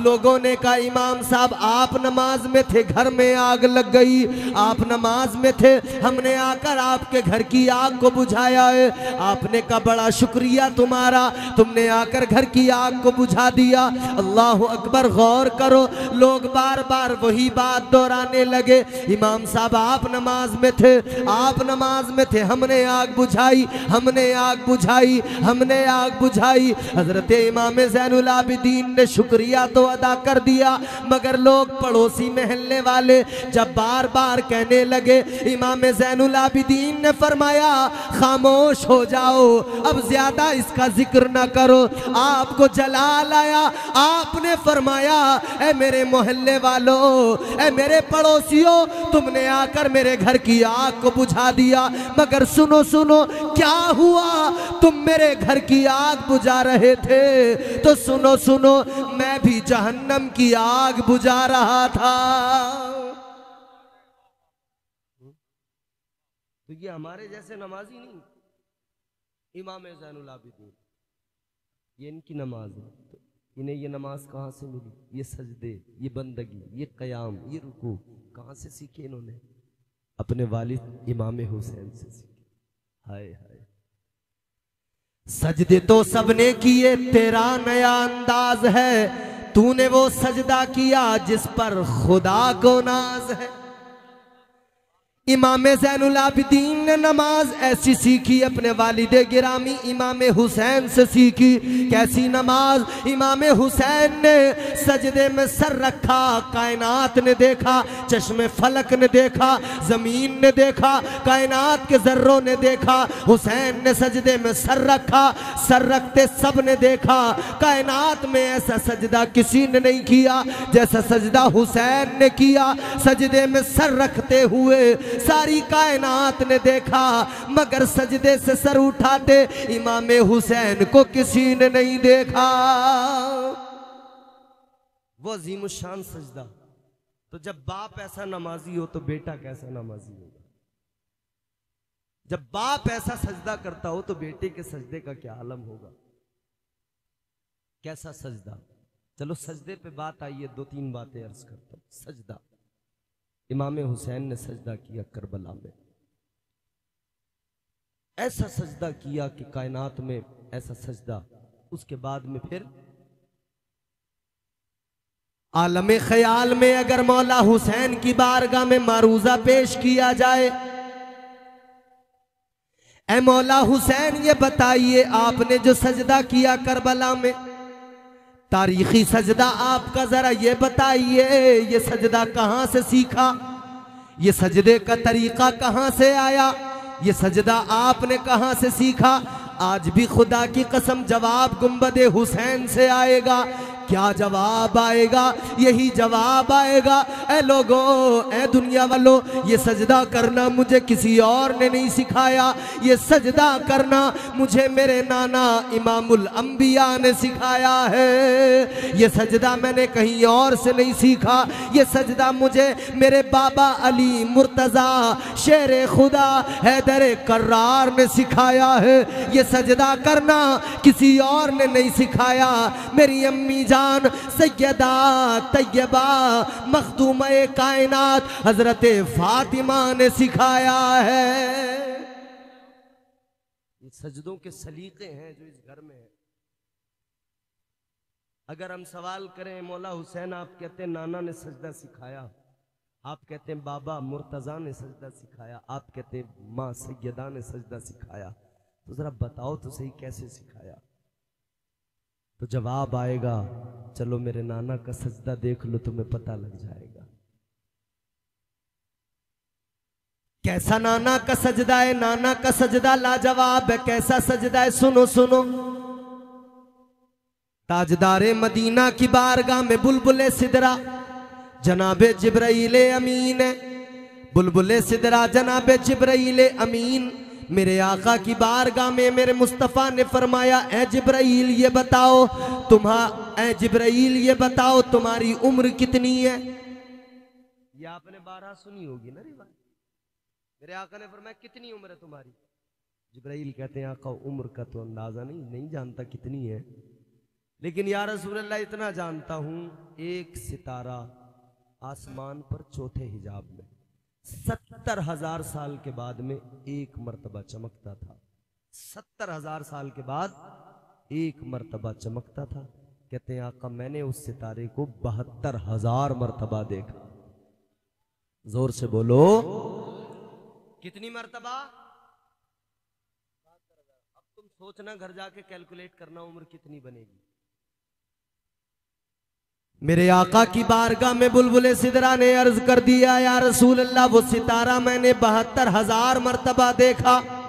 लोगों ने कहा इमाम साहब आप नमाज में थे, घर में आग लग गई, आप नमाज में थे, हमने आकर आपके घर की आग को बुझाया है। आपने कहा बड़ा शुक्रिया तुम्हारा, तुमने आकर घर की आग को बुझा दिया। अल्लाह अकबर, गौर करो, लोग बार बार वही बात दोहराने लगे, इमाम साहब आप नमाज में थे, आप नमाज में थे, हमने आग बुझाई, हमने आग बुझाई, हमने आग बुझाई। हजरत इमाम ज़ैनुल आबिदीन ने शुक्रिया तो अदा कर दिया, मगर लोग पड़ोसी महल्ले वाले जब बार बार कहने लगे, इमाम ज़ैनुल आबिदीन ने फरमाया खामोश हो जाओ, अब ज्यादा इसका जिक्र ना करो, आपको जलाल आया। आपने फरमाया ऐ मेरे मोहल्ले वालों, ऐ मेरे पड़ोसियों, तुमने आकर मेरे घर की आग को बुझा दिया, मगर सुनो सुनो क्या हुआ, तुम मेरे घर की आग बुझा रहे थे तो सुनो सुनो मैं भी जहन्नम की आग बुझा रहा था। तो ये हमारे जैसे नमाजी नहीं, इमाम ज़ैनुल आबिदीन, ये इनकी नमाज है। तो इन्हें ये नमाज कहाँ से मिली, ये सजदे, ये बंदगी, ये क़याम, ये रुकू कहाँ से सीखे इन्होंने? अपने वालिद इमाम हुसैन से सीखे। हाय हाय, सजदे तो सबने किए, तेरा नया अंदाज है, तूने वो सजदा किया जिस पर खुदा को नाज है। इमाम ज़ैनुल आबिदीन ने नमाज ऐसी सीखी, अपने वालिदे गिरामी इमाम हुसैन से सीखी। कैसी नमाज? इमाम हुसैन ने सजदे में सर रखा, कायनात ने देखा, चश्मे फलक ने देखा, जमीन ने देखा, कायनात के जर्रों ने देखा। हुसैन ने सजदे में सर रखा, सर रखते सब ने देखा। कायनात में ऐसा सजदा किसी ने नहीं किया जैसा सजदा हुसैन ने किया। सजदे में सर रखते हुए सारी कायनात ने देखा, मगर सजदे से सर उठाते इमाम हुसैन को किसी ने नहीं देखा। वो अजीमुशान सजदा। तो जब बाप ऐसा नमाजी हो तो बेटा कैसा नमाजी होगा? जब बाप ऐसा सजदा करता हो तो बेटे के सजदे का क्या आलम होगा? कैसा सजदा? चलो सजदे पे बात आई है, दो तीन बातें अर्ज करता हूं। सजदा, इमाम हुसैन ने सजदा किया करबला में, ऐसा सजदा किया कि कायनात में ऐसा सजदा। उसके बाद में फिर आलम ख्याल में अगर मौला हुसैन की बारगाह में मारूजा पेश किया जाए, ऐ मौला हुसैन ये बताइए आपने जो सजदा किया करबला में, तारीखी सजदा आपका जरा ये बताइए, ये सजदा कहां से सीखा, ये सजदे का तरीका कहां से आया, ये सजदा आपने कहां से सीखा? आज भी खुदा की कसम जवाब गुंबदे हुसैन से आएगा। क्या जवाब आएगा? यही जवाब आएगा, ऐ लोगों, ऐ दुनिया वालों, ये सजदा करना मुझे किसी और ने नहीं सिखाया, ये सजदा करना मुझे मेरे नाना इमामुल अंबिया ने सिखाया है। ये सजदा मैंने कहीं और से नहीं सीखा, ये सजदा मुझे मेरे बाबा अली मुर्तजा शेर खुदा हैदर कर्रार ने सिखाया है। ये सजदा करना किसी और ने नहीं सिखाया, मेरी अम्मी जान सैयदा तैयबा मखदूम-ए कायनात हजरत फातिमा ने सिखाया है। ये सजदों के सलीके हैं जो इस घर में है। अगर हम सवाल करें मौला हुसैन, आप कहते हैं नाना ने सजदा सिखाया, आप कहते हैं बाबा मुर्तजा ने सजदा सिखाया, आप कहते हैं माँ सैयदा ने सजदा सिखाया, तो जरा बताओ तो सही कैसे सिखाया? तो जवाब आएगा, चलो मेरे नाना का सजदा देख लो, तुम्हें पता लग जाएगा कैसा नाना का सजदा है। नाना का सजदा लाजवाब है। कैसा सजदा है? सुनो सुनो। ताजदारे मदीना की बारगाह में बुलबुले सिदरा जनाबे जिब्राइल अमीन है। बुलबुले सिदरा जनाबे जिब्राइल अमीन मेरे आका की बारगाह में मेरे मुस्तफ़ा ने फरमाया, ऐ जिब्राइल ये बताओ ऐ जिब्राइल ये बताओ तुम्हारी उम्र कितनी है? ये आपने 12 सुनी होगी ना रिवायत। मेरे आका ने फरमाया कितनी उम्र है तुम्हारी? जिब्राइल कहते हैं आका उम्र का तो अंदाजा नहीं जानता कितनी है, लेकिन या रसूल अल्लाह इतना जानता हूं, एक सितारा आसमान पर चौथे हिजाब में 70,000 साल के बाद में एक मर्तबा चमकता था। 70,000 साल के बाद एक मर्तबा चमकता था। कहते हैं आका मैंने उस सितारे को 72,000 मर्तबा देखा। जोर से बोलो कितनी मर्तबा? अब तुम सोचना, घर जाके कैलकुलेट करना उम्र कितनी बनेगी। मेरे आका की बारगाह में बुलबुले सिदरा ने अर्ज कर दिया, या रसूल अल्लाह वो सितारा मैंने 72,000 मर्तबा देखा।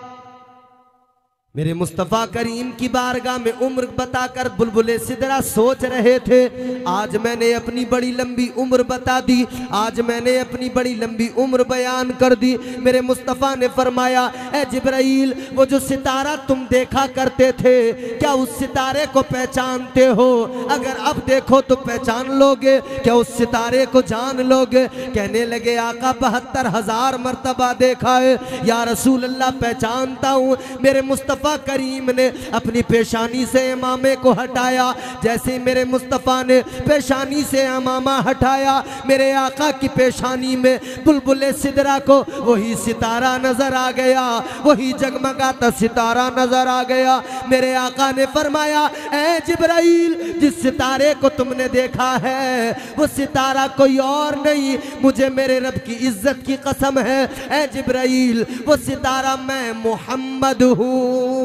मेरे मुस्तफ़ा करीम की बारगाह में उम्र बताकर बुलबुले सिदरा सोच रहे थे, आज मैंने अपनी बड़ी लंबी उम्र बता दी, आज मैंने अपनी बड़ी लंबी उम्र बयान कर दी। मेरे मुस्तफ़ा ने फरमाया, ए जिब्राइल वो जो सितारा तुम देखा करते थे, क्या उस सितारे को पहचानते हो? अगर अब देखो तो पहचान लोगे, क्या उस सितारे को जान लोगे? कहने लगे आका 72,000 मर्तबा देखा है या रसूल अल्लाह, पहचानता हूँ। मेरे मुस्तफ़ा करीम ने अपनी पेशानी से इमामे को हटाया। जैसे ही मेरे मुस्तफ़ा ने पेशानी से इमामा हटाया, मेरे आका की पेशानी में बुलबुले सिदरा को वही सितारा नजर आ गया, वही जगमगाता सितारा नजर आ गया। मेरे आका ने फरमाया, ए जिब्राइल जिस सितारे को तुमने देखा है वो सितारा कोई और नहीं, मुझे मेरे रब की इज्जत की कसम है, ए जिब्राइल वो सितारा मैं मोहम्मद हूं। वो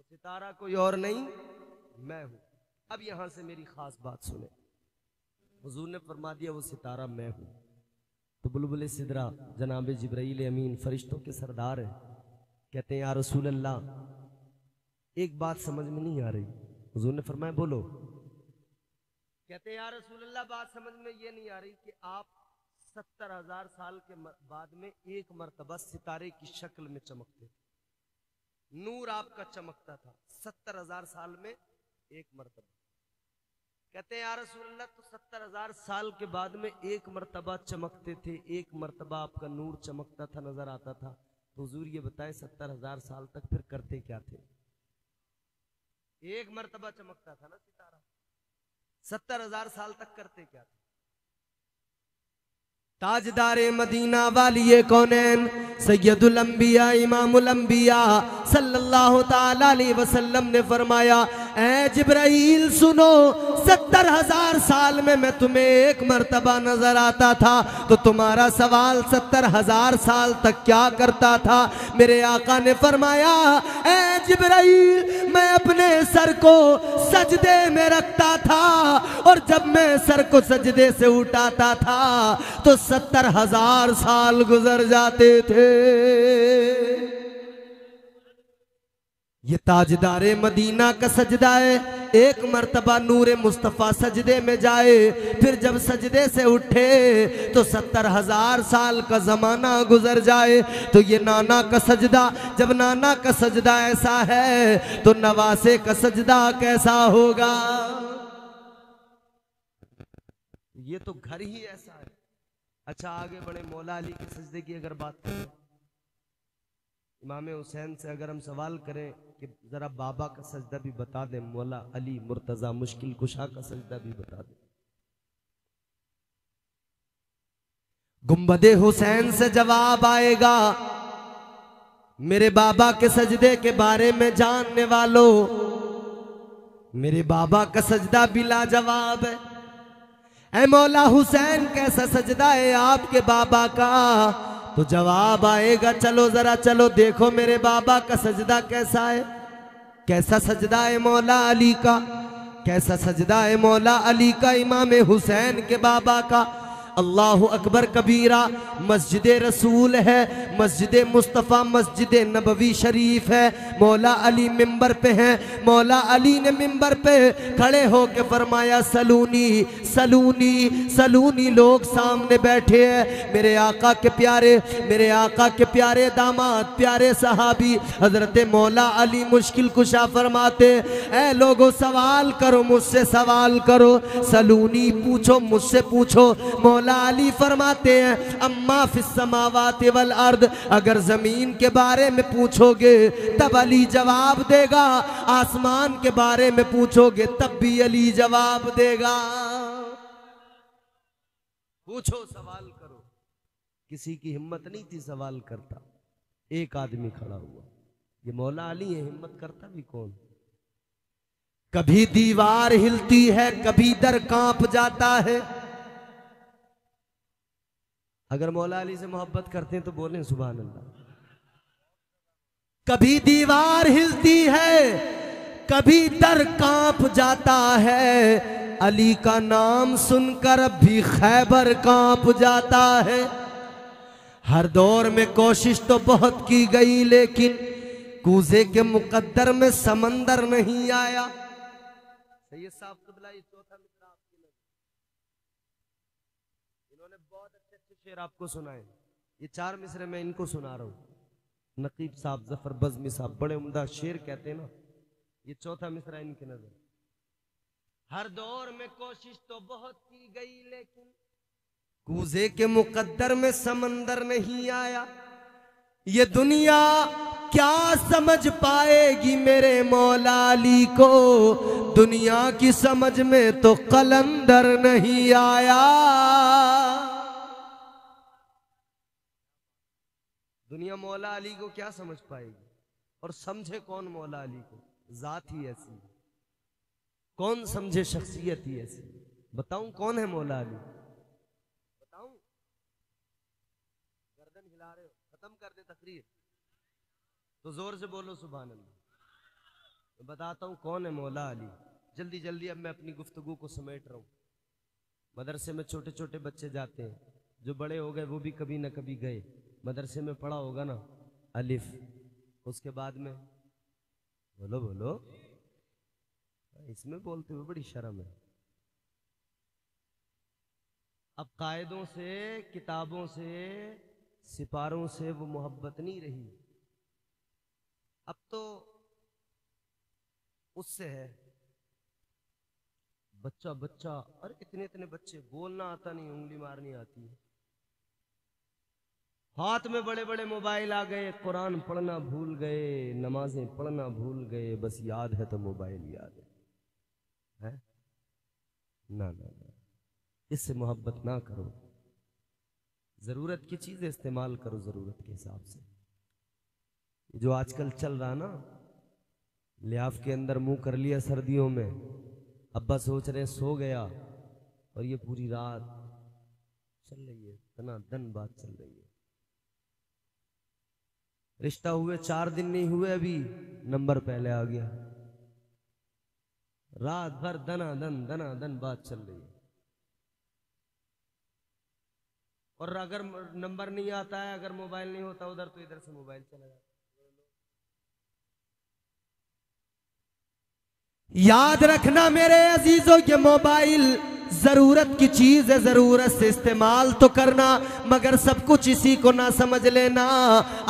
सितारा कोई और नहीं, मैं हूं। अब यहां से मेरी खास बात सुने, हुजूर ने फरमा दिया वो सितारा मैं हूं, तो बुलबुले सिदरा जनाब जिब्राइल अमीन फरिश्तों के सरदार है। कहते हैं या रसूल अल्लाह एक बात समझ में नहीं आ रही। हुजूर ने फरमाया बोलो। कहते हैं या रसूल अल्लाह बात समझ में ये नहीं आ रही कि आप 70,000 साल के बाद में एक मर्तबा सितारे की शक्ल में चमकते थे, नूर आपका चमकता था 70,000 साल में एक मर्तबा। कहते हैं या रसूल अल्लाह तो 70,000 साल के बाद में एक मर्तबा चमकते थे, एक मर्तबा आपका नूर चमकता था, नजर आता था, तो हुजूर ये बताए 70,000 साल तक फिर करते क्या थे? एक मर्तबा चमकता था ना सितारा, 70,000 साल तक करते क्या थे? ताजदारे मदीना वालिए कौनैन सैयदुल अंबिया इमामुल अंबिया सल्लल्लाहु ताला अलैहि वसल्लम ने फरमाया, ऐ जिब्राइल सुनो, 70,000 साल में मैं तुम्हें एक मर्तबा नजर आता था, तो तुम्हारा सवाल 70,000 साल तक क्या करता था? मेरे आका ने फरमाया, ऐ जिब्राइल मैं अपने सर को सजदे में रखता था, और जब मैं सर को सजदे से उठाता था तो 70,000 साल गुजर जाते थे। ये ताजदारे मदीना का सजदा है। एक मर्तबा नूरे मुस्तफ़ा सजदे में जाए, फिर जब सजदे से उठे तो 70,000 साल का जमाना गुजर जाए। तो ये नाना का सजदा, जब नाना का सजदा ऐसा है तो नवासे का सजदा कैसा होगा? ये तो घर ही ऐसा है। अच्छा आगे बढ़े, मौला अली के सजदे की अगर बात करें, इमाम हुसैन से अगर हम सवाल करें कि जरा बाबा का सजदा भी बता दें, मौला अली मुर्तजा मुश्किल कुशा का सजदा भी बता दें। गुंबदे हुसैन से जवाब आएगा, मेरे बाबा के सजदे के बारे में जानने वालों, मेरे बाबा का सजदा भी लाजवाब है। ऐ मौला हुसैन कैसा सजदा है आपके बाबा का? तो जवाब आएगा, चलो जरा चलो देखो मेरे बाबा का सजदा कैसा है। कैसा सजदा है मौला अली का? कैसा सजदा है मौला अली का इमाम हुसैन के बाबा का? अल्लाहु अकबर कबीरा मस्जिद रसूल है, मस्जिद मुस्तफ़ा मस्जिद नबवी शरीफ है। मौला अली मिंबर पे हैं, मौला अली ने मिंबर पे खड़े होके फरमाया सलूनी सलूनी सलूनी। लोग सामने बैठे हैं, मेरे आका के प्यारे, मेरे आका के प्यारे दामाद, प्यारे सहाबी हजरत मौला अली मुश्किल कुशा फरमाते, ऐ लोगों सवाल करो, मुझसे सवाल करो, सलूनी पूछो, मुझसे पूछो। मौला अली फरमाते हैं अम्मा फिस समावाति वल अर्द, अगर जमीन के बारे में पूछोगे तब अली जवाब देगा, आसमान के बारे में पूछोगे तब भी अली जवाब देगा। पूछो, सवाल करो। किसी की हिम्मत नहीं थी सवाल करता, एक आदमी खड़ा हुआ, ये मौला अली है, हिम्मत करता भी कौन। कभी दीवार हिलती है, कभी दर कांप जाता है। अगर मौला अली से मोहब्बत करते हैं तो बोलें सुभान अल्लाह। कभी दीवार हिलती है, कभी दर कांप जाता है, अली का नाम सुनकर अब भी खैबर कांप जाता है। हर दौर में कोशिश तो बहुत की गई, लेकिन कूजे के मुकद्दर में समंदर नहीं आया। सैयद साहब क़िबला ये चौथा मिसरा आपकी नजर, इन्होंने बहुत अच्छे शेर आपको सुनाए। ये 4 मिसरे मैं इनको सुना रहा हूँ। नकीब साहब, जफर बज़मी साहब बड़े उम्दा शेर कहते हैं ना। ये चौथा मिसरा इनकी नजर। हर दौर में कोशिश तो बहुत की गई, लेकिन कूजे के मुकद्दर में समंदर नहीं आया। ये दुनिया क्या समझ पाएगी मेरे मौला अली को, दुनिया की समझ में तो कलंदर नहीं आया। दुनिया मौला अली को क्या समझ पाएगी, और समझे कौन मौला अली को। जात ही ऐसी, कौन समझे शख्सियत ही ऐसी। बताऊं कौन है मौला अली, बताऊं। गर्दन हिला रहे हो, खत्म कर दे तकरीर तो जोर से बोलो सुभान अल्लाह। बताता हूं कौन है मौला अली। जल्दी जल्दी अब मैं अपनी गुफ्तगू को समेट रहा हूं। मदरसे में छोटे छोटे बच्चे जाते हैं, जो बड़े हो गए वो भी कभी ना कभी गए। मदरसे में पढ़ा होगा ना अलिफ, उसके बाद में बोलो बोलो, इसमें बोलते हुए बड़ी शर्म है। अब कायदों से, किताबों से, सिपारों से वो मोहब्बत नहीं रही, अब तो उससे है। बच्चा बच्चा, अरे इतने इतने बच्चे, बोलना आता नहीं, उंगली मारनी आती है। हाथ में बड़े बड़े मोबाइल आ गए, कुरान पढ़ना भूल गए, नमाजें पढ़ना भूल गए, बस याद है तो मोबाइल याद है? ना ना ना, इससे मोहब्बत ना करो। जरूरत की चीजें इस्तेमाल करो, जरूरत के हिसाब से। जो आजकल चल रहा ना, लिहाफ के अंदर मुंह कर लिया सर्दियों में, अब्बा सोच रहे सो गया, और ये पूरी रात चल रही है, तना दन बात चल रही है। रिश्ता हुए 4 दिन नहीं हुए, अभी नंबर पहले आ गया। रात भर दना दन बात चल रही है। और अगर नंबर नहीं आता है, अगर मोबाइल नहीं होता उधर, तो इधर से मोबाइल चला जाता। याद रखना मेरे अजीजों, के मोबाइल जरूरत की चीज है, जरूरत से इस्तेमाल तो करना, मगर सब कुछ इसी को ना समझ लेना।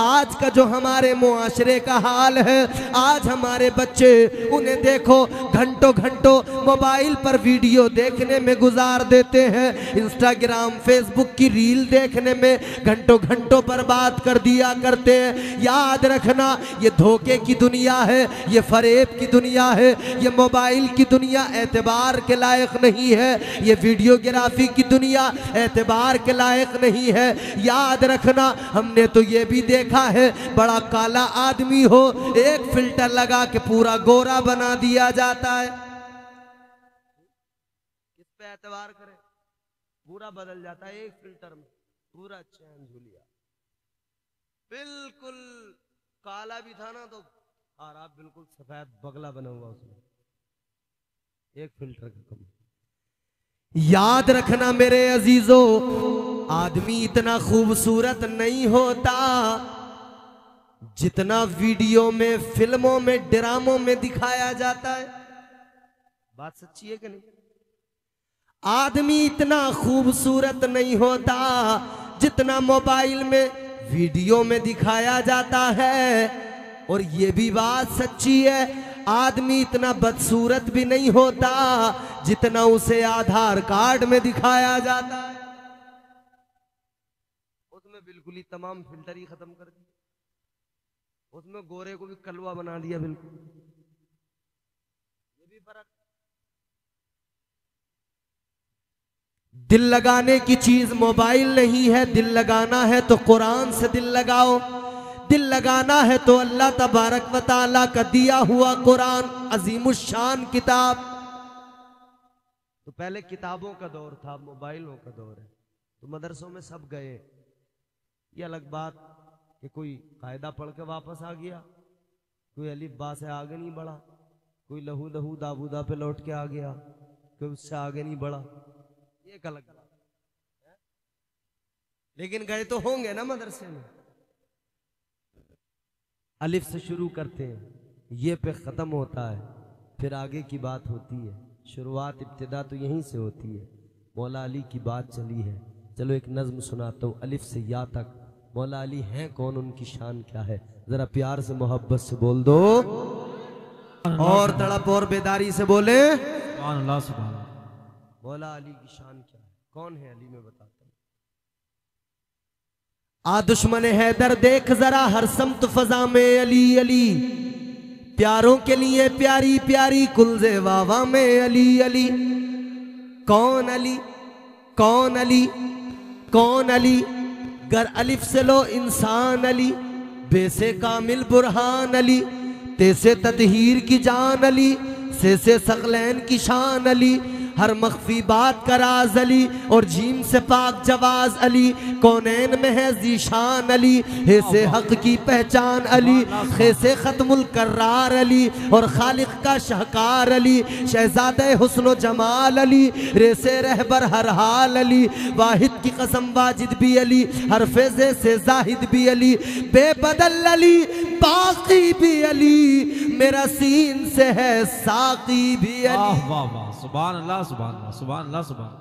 आज का जो हमारे मुआशरे का हाल है, आज हमारे बच्चे, उन्हें देखो घंटों घंटों मोबाइल पर वीडियो देखने में गुजार देते हैं। इंस्टाग्राम फेसबुक की रील देखने में घंटों घंटों बर्बाद कर दिया करते हैं। याद रखना, ये धोखे की दुनिया है, ये फरेब की दुनिया है, ये मोबाइल की दुनिया एतबार के लायक नहीं है, ये वीडियोग्राफी की दुनिया एतबार के लायक नहीं है। याद रखना, हमने तो ये भी देखा है, बड़ा काला आदमी हो, एक फिल्टर लगा के पूरा गोरा बना दिया जाता है। किस पे एतबार करें, पूरा बदल जाता है एक फिल्टर में, पूरा चैन झूलिया। बिल्कुल काला भी था ना, तो और आप बिल्कुल सफेद बगला बना हुआ उसमें, एक फिल्टर का कम। याद रखना मेरे अजीजों, आदमी इतना खूबसूरत नहीं होता जितना वीडियो में, फिल्मों में, ड्रामों में दिखाया जाता है। बात सच्ची है कि नहीं? आदमी इतना खूबसूरत नहीं होता जितना मोबाइल में, वीडियो में दिखाया जाता है। और ये भी बात सच्ची है, आदमी इतना बदसूरत भी नहीं होता जितना उसे आधार कार्ड में दिखाया जाता है। उसमें बिल्कुल ही तमाम फिल्टर ही खत्म कर दिया, उसमें गोरे को भी कलवा बना दिया बिल्कुल। ये भी फर्क। दिल लगाने की चीज मोबाइल नहीं है, दिल लगाना है तो कुरान से दिल लगाओ। दिल लगाना है तो अल्लाह तबारक व तआला का दिया हुआ कुरान, अजीमुशान किताब। तो पहले किताबों का दौर था, मोबाइलों का दौर है। तो मदरसों में सब गए, ये अलग बात कि कोई कायदा पढ़ के वापस आ गया, कोई अलिफ बा से आगे नहीं बढ़ा, कोई लहू लहू दाबूदा पे लौट के आ गया, कोई उससे आगे नहीं बढ़ा, ये एक अलग बात है। लेकिन गए तो होंगे ना मदरसे में। अलिफ से शुरू करते हैं, ये पे ख़त्म होता है, फिर आगे की बात होती है। शुरुआत, इब्तिदा तो यहीं से होती है। मौला अली की बात चली है, चलो एक नज़्म सुनाता हूँ अलिफ से या तक। मौला अली हैं कौन, उनकी शान क्या है, ज़रा प्यार से मोहब्बत से बोल दो और तड़प और बेदारी से बोले मौला अली की शान क्या है, कौन है अली, मैं बताता हूँ। आ दुश्मन हैदर देख जरा हर समत फजा में अली अली, प्यारों के लिए प्यारी प्यारी कुलज़े वावा में अली अली। कौन अली, कौन अली, कौन अली, गर अलिफ से लो इंसान अली, बेसे कामिल बुरहान अली, तेसे तदहीर की जान अली, से सगलैन की शान अली, हर मख्फी बात का राज अली, और जीम से पाक जवाज अली, कौनैन में है जीशान अली, हे से हक की पहचान अली, खे से खत्मुल कर्रार अली, और खालिक का शहकार अली, शहजादे हुस्न जमाल अली, रे से रहबर हर हाल अली, वाहिद की कसम वाजिद भी अली, हर फेज़े से जाहिद भी अली, बेबदल अली, बाकी भी अली, मेरा सीन से है साकी भी अली। वाह वाह, सुभान अल्लाह, सुभान अल्लाह, सुभान अल्लाह, सुभान।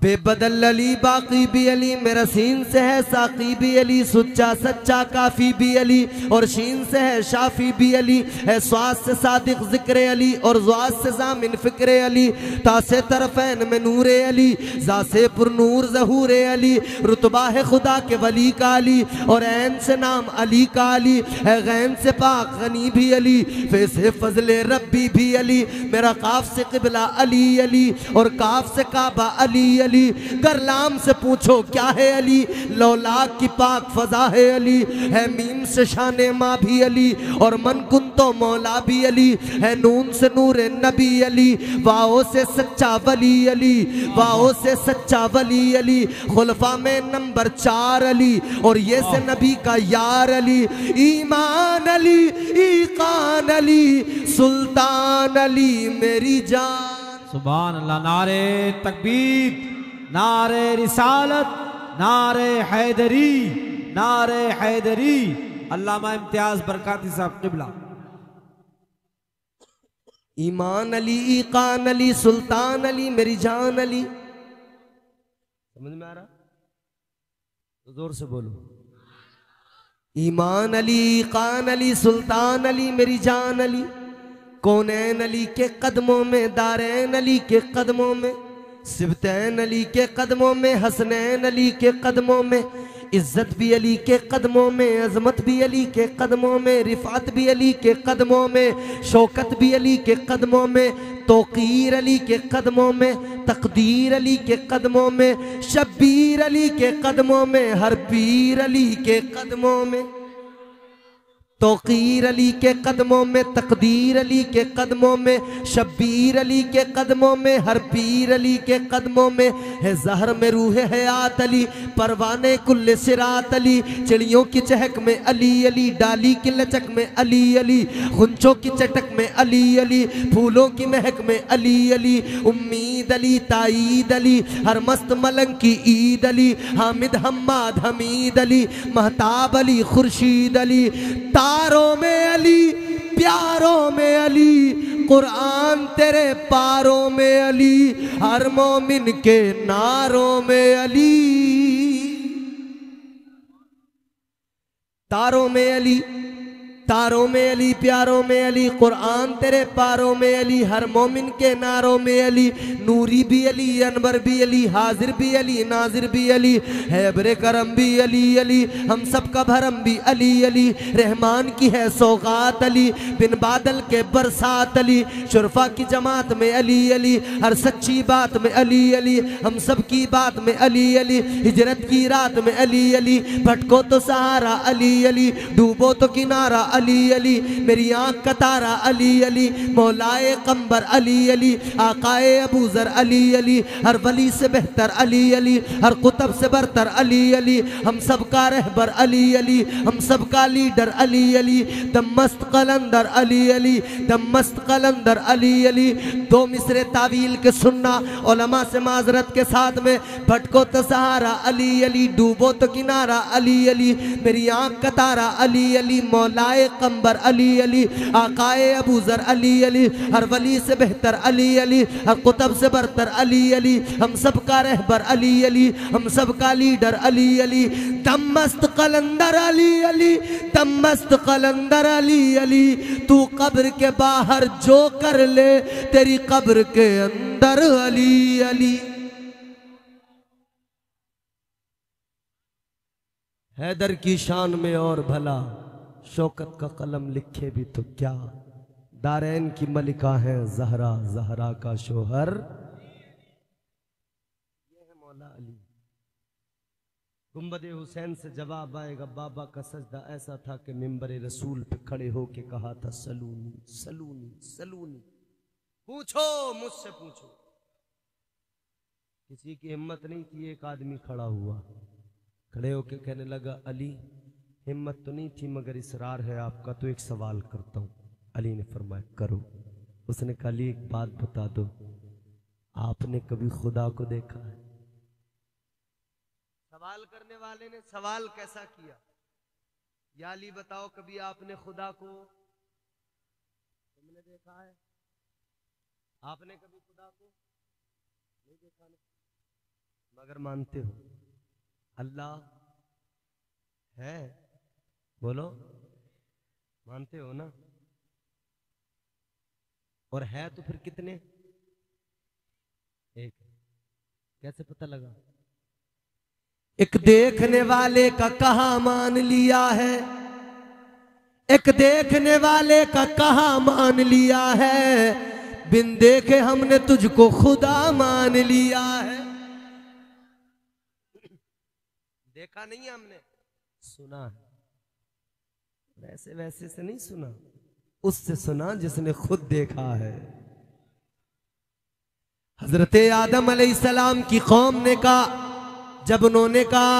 बेबदल अली, बाकी भी अली, मेरा सीन से है साकी भी अली, सुच्चा सच्चा काफी भी अली, और शीन से है शाफी भी अली, है स्वाद से सादिक जिक्र अली, और ज़्वाद से जामिन फिक्र अली, तासे तरफैन में नूरे अली, जा से पुरनूर ज़हूरे अली, रुतबा है खुदा के वली का अली, और ऐन से नाम अली का अली, है गैन से पाक गनी भी अली, फे से फजले रब्बी भी अली, मेरा काफ से क़िबला अली अली, और काफ से काबा अली अली, गरलाम से पूछो क्या है अली, लौलाक की पाक फजा है अली, है मीम से शाने माँ भी अली, और मन कुन तो मौला भी अली, है नून से नूर नबी अली, वाओ से सच्चा वली अली, वाओ से सच्चा वली अली, खुलफा में नंबर 4 अली, और ये से नबी का यार अली, ईमान अली, ईकान अली, सुल्तान अली मेरी जान। सुभान अल्लाह। नारे तकबीर, नारे रिसालत, नारे हैदरी, नारे हैदरी। अल्लामा इम्तियाज बरकाती साहब क़िबला। ईमान अली, ईकान अली, सुल्तान अली मेरी जान अली। समझ में आ रहा? तो जोर से बोलो। ईमान अली, ईकान अली, सुल्तान अली मेरी जान अली, कौनैन अली के कदमों में, दारैन अली के कदमों में, सिबतैन अली के कदमों में, हसनैन अली के कदमों में, इज्जत भी अली के कदमों में, अजमत भी अली के कदमों में, रिफात भी अली के कदमों में, शौकत भी अली के कदमों में, तौकीर अली के कदमों में, तकदीर अली के कदमों में, शब्बीर अली के कदमों में, हर पीर अली के कदमों में। तौकीर अली के कदमों में, तकदीर अली के कदमों में, शब्बीर अली के कदमों में, हर पीर अली के कदमों में है जहर में रूह हयात अली, परवाने कुल्ले सिरात अली, चिड़ियों की चहक में अली अली, डाली की लचक में अली अली, गुंचों की चटक में अली अली, फूलों की महक में अली अली, उम्मीद अली ताईद अली, हर मस्त मलंग की ईद अली, हामिद हम्माद हमीद अली, महताब अली खुर्शीद अली, तारों में अली, प्यारों में अली, कुरान तेरे पारों में अली, हर मोमिन के नारों में अली, तारों में अली, तारों में अली, प्यारों में अली, कुरान तेरे पारों में अली, हर मोमिन के नारों में अली, नूरी भी अली, अनवर भी अली, हाजिर भी अली, नाजिर भी अली, हैबर करम भी अली अली, हम सब का भरम भी अली अली, रहमान की है सौगात अली, बिन बादल के बरसात अली, शुरफा की जमात में अली अली, हर सच्ची बात में अली अली, हम सब की बात में अली अली, हिजरत की रात में अली अली, भटको तो सहारा अली अली, डूबो तो किनारा अली अली, मेरी आंख का तारा अली अली, मौलाए कंबर अली अली, आकाए अबूजर अली अली, हर वली से बेहतर अली अली, हर कुतब से बरतर अली अली, हम सब का रहबर अली अली, हम सब का लीडर अली अली, दमस्त कलंदर अली अली, दमस्त कलंदर अली अली। दो मिसरे तावील के सुनना उलमा से माजरत के साथ में, भटको तो सहारा अली अली, डूबो तो किनारा अली अली, मेरी आंख का तारा अली अली, मौलाए कंबर अली अली, आकाए अबूजर अली अली, हर वली से बेहतर अली अली, हर कुतब से बरतर अली अली, हम सब का रहबर अली अली, हम सब का लीडर अली अली, दमस्त कलंदर अली अली, दमस्त कलंदर अली अली, तू कब्र के बाहर जो कर ले तेरी कब्र के अंदर अली अली। हैदर की शान में और भला शौकत का कलम लिखे भी तो क्या, दारैन की मलिका है जहरा, जहरा का शोहर ये है मौला अली। गुंबदे हुसैन से जवाब आएगा, बाबा का सजदा ऐसा था कि मिंबर रसूल पे खड़े होके कहा था सलूनी सलूनी सलूनी, पूछो मुझसे पूछो। किसी की हिम्मत नहीं थी, एक आदमी खड़ा हुआ, खड़े होके कहने लगा अली हिम्मत तो नहीं थी मगर इसरार है आपका, तो एक सवाल करता हूं। अली ने फरमाया करो। उसने कहा अली एक बात बता दो, आपने कभी खुदा को देखा है? सवाल करने वाले ने सवाल कैसा किया, या अली बताओ कभी आपने खुदा को तुमने देखा है? आपने कभी खुदा को नहीं देखा नहीं, मगर मानते हो अल्लाह है? बोलो मानते हो ना? और है तो फिर कितने? एक। कैसे पता लगा? एक देखने वाले का कहा मान लिया है, एक देखने वाले का कहा मान लिया है, बिन देखे हमने तुझको खुदा मान लिया है। देखा नहीं हमने, सुना है। वैसे वैसे से नहीं सुना, उससे सुना जिसने खुद देखा है। हजरत आदम अलैहिस्सलाम की कौम ने कहा, जब उन्होंने कहा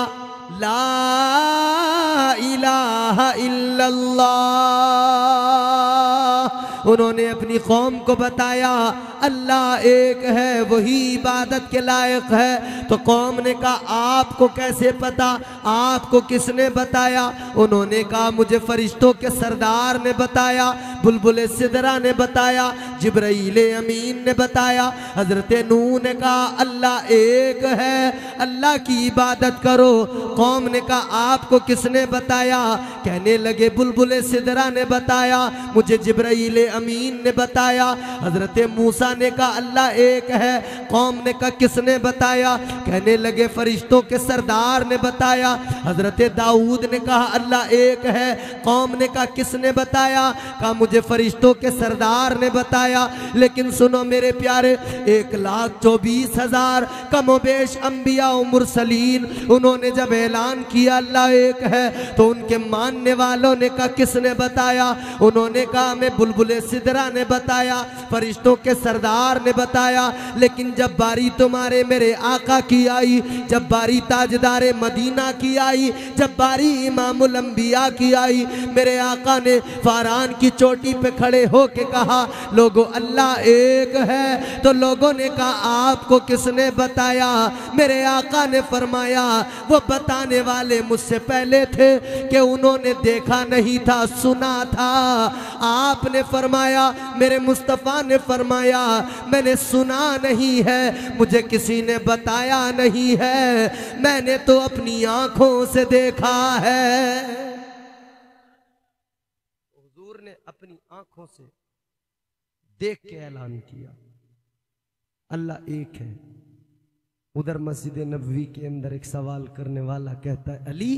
ला इलाहा इल्लल्लाह, उन्होंने अपनी कौम को बताया अल्लाह एक है, वही इबादत के लायक है। तो कौम ने कहा आपको कैसे पता, आपको किसने बताया? उन्होंने कहा मुझे फरिश्तों के सरदार ने बताया, बुलबुल सिदरा ने बताया, जिब्राइल अमीन ने बताया। हजरत नूह ने कहा अल्लाह एक है, अल्लाह की इबादत करो। कौम ने कहा आपको किसने बताया? कहने लगे बुलबुल सिदरा ने बताया, मुझे जिब्राइल अमीन ने बताया। हजरत मूसा ने कहा अल्लाह एक है। कौम ने कहा किसने बताया? कहने लगे फरिश्तों के सरदार ने बताया। हजरत दाऊद ने कहा अल्लाह एक है। कौम ने कहा किसने बताया? कहा मुझे मुझे फरिश्तों के सरदार ने बताया। लेकिन सुनो मेरे प्यारे, 1,24,000 कमोबेश अंबिया और मुरसलीन, उन्होंने जब ऐलान किया अल्लाह एक है, तो उनके मानने वालों ने कहा किसने बताया? उन्होंने कहा हमें बुलबुले सिदरा ने बताया, फरिश्तों के सरदार ने बताया। लेकिन जब बारी तुम्हारे मेरे आका की आई, जब बारी ताजदारे मदीना की आई, जब बारी इमामुल अंबिया की आई, मेरे आका ने फारान की चोटी पे खड़े होके कहा लोगों अल्लाह एक है। तो लोगों ने कहा आपको किसने बताया? मेरे आका ने फरमाया वो बताने वाले मुझसे पहले थे कि उन्होंने देखा नहीं था, सुना था। आपने फरमाया, मेरे मुस्तफ़ा ने फरमाया मैंने सुना नहीं है, मुझे किसी ने बताया नहीं है, मैंने तो अपनी आंखों से देखा है। हुजूर ने अपनी आंखों से देख के ऐलान किया अल्लाह एक है। उधर मस्जिद नबवी के अंदर एक सवाल करने वाला कहता है अली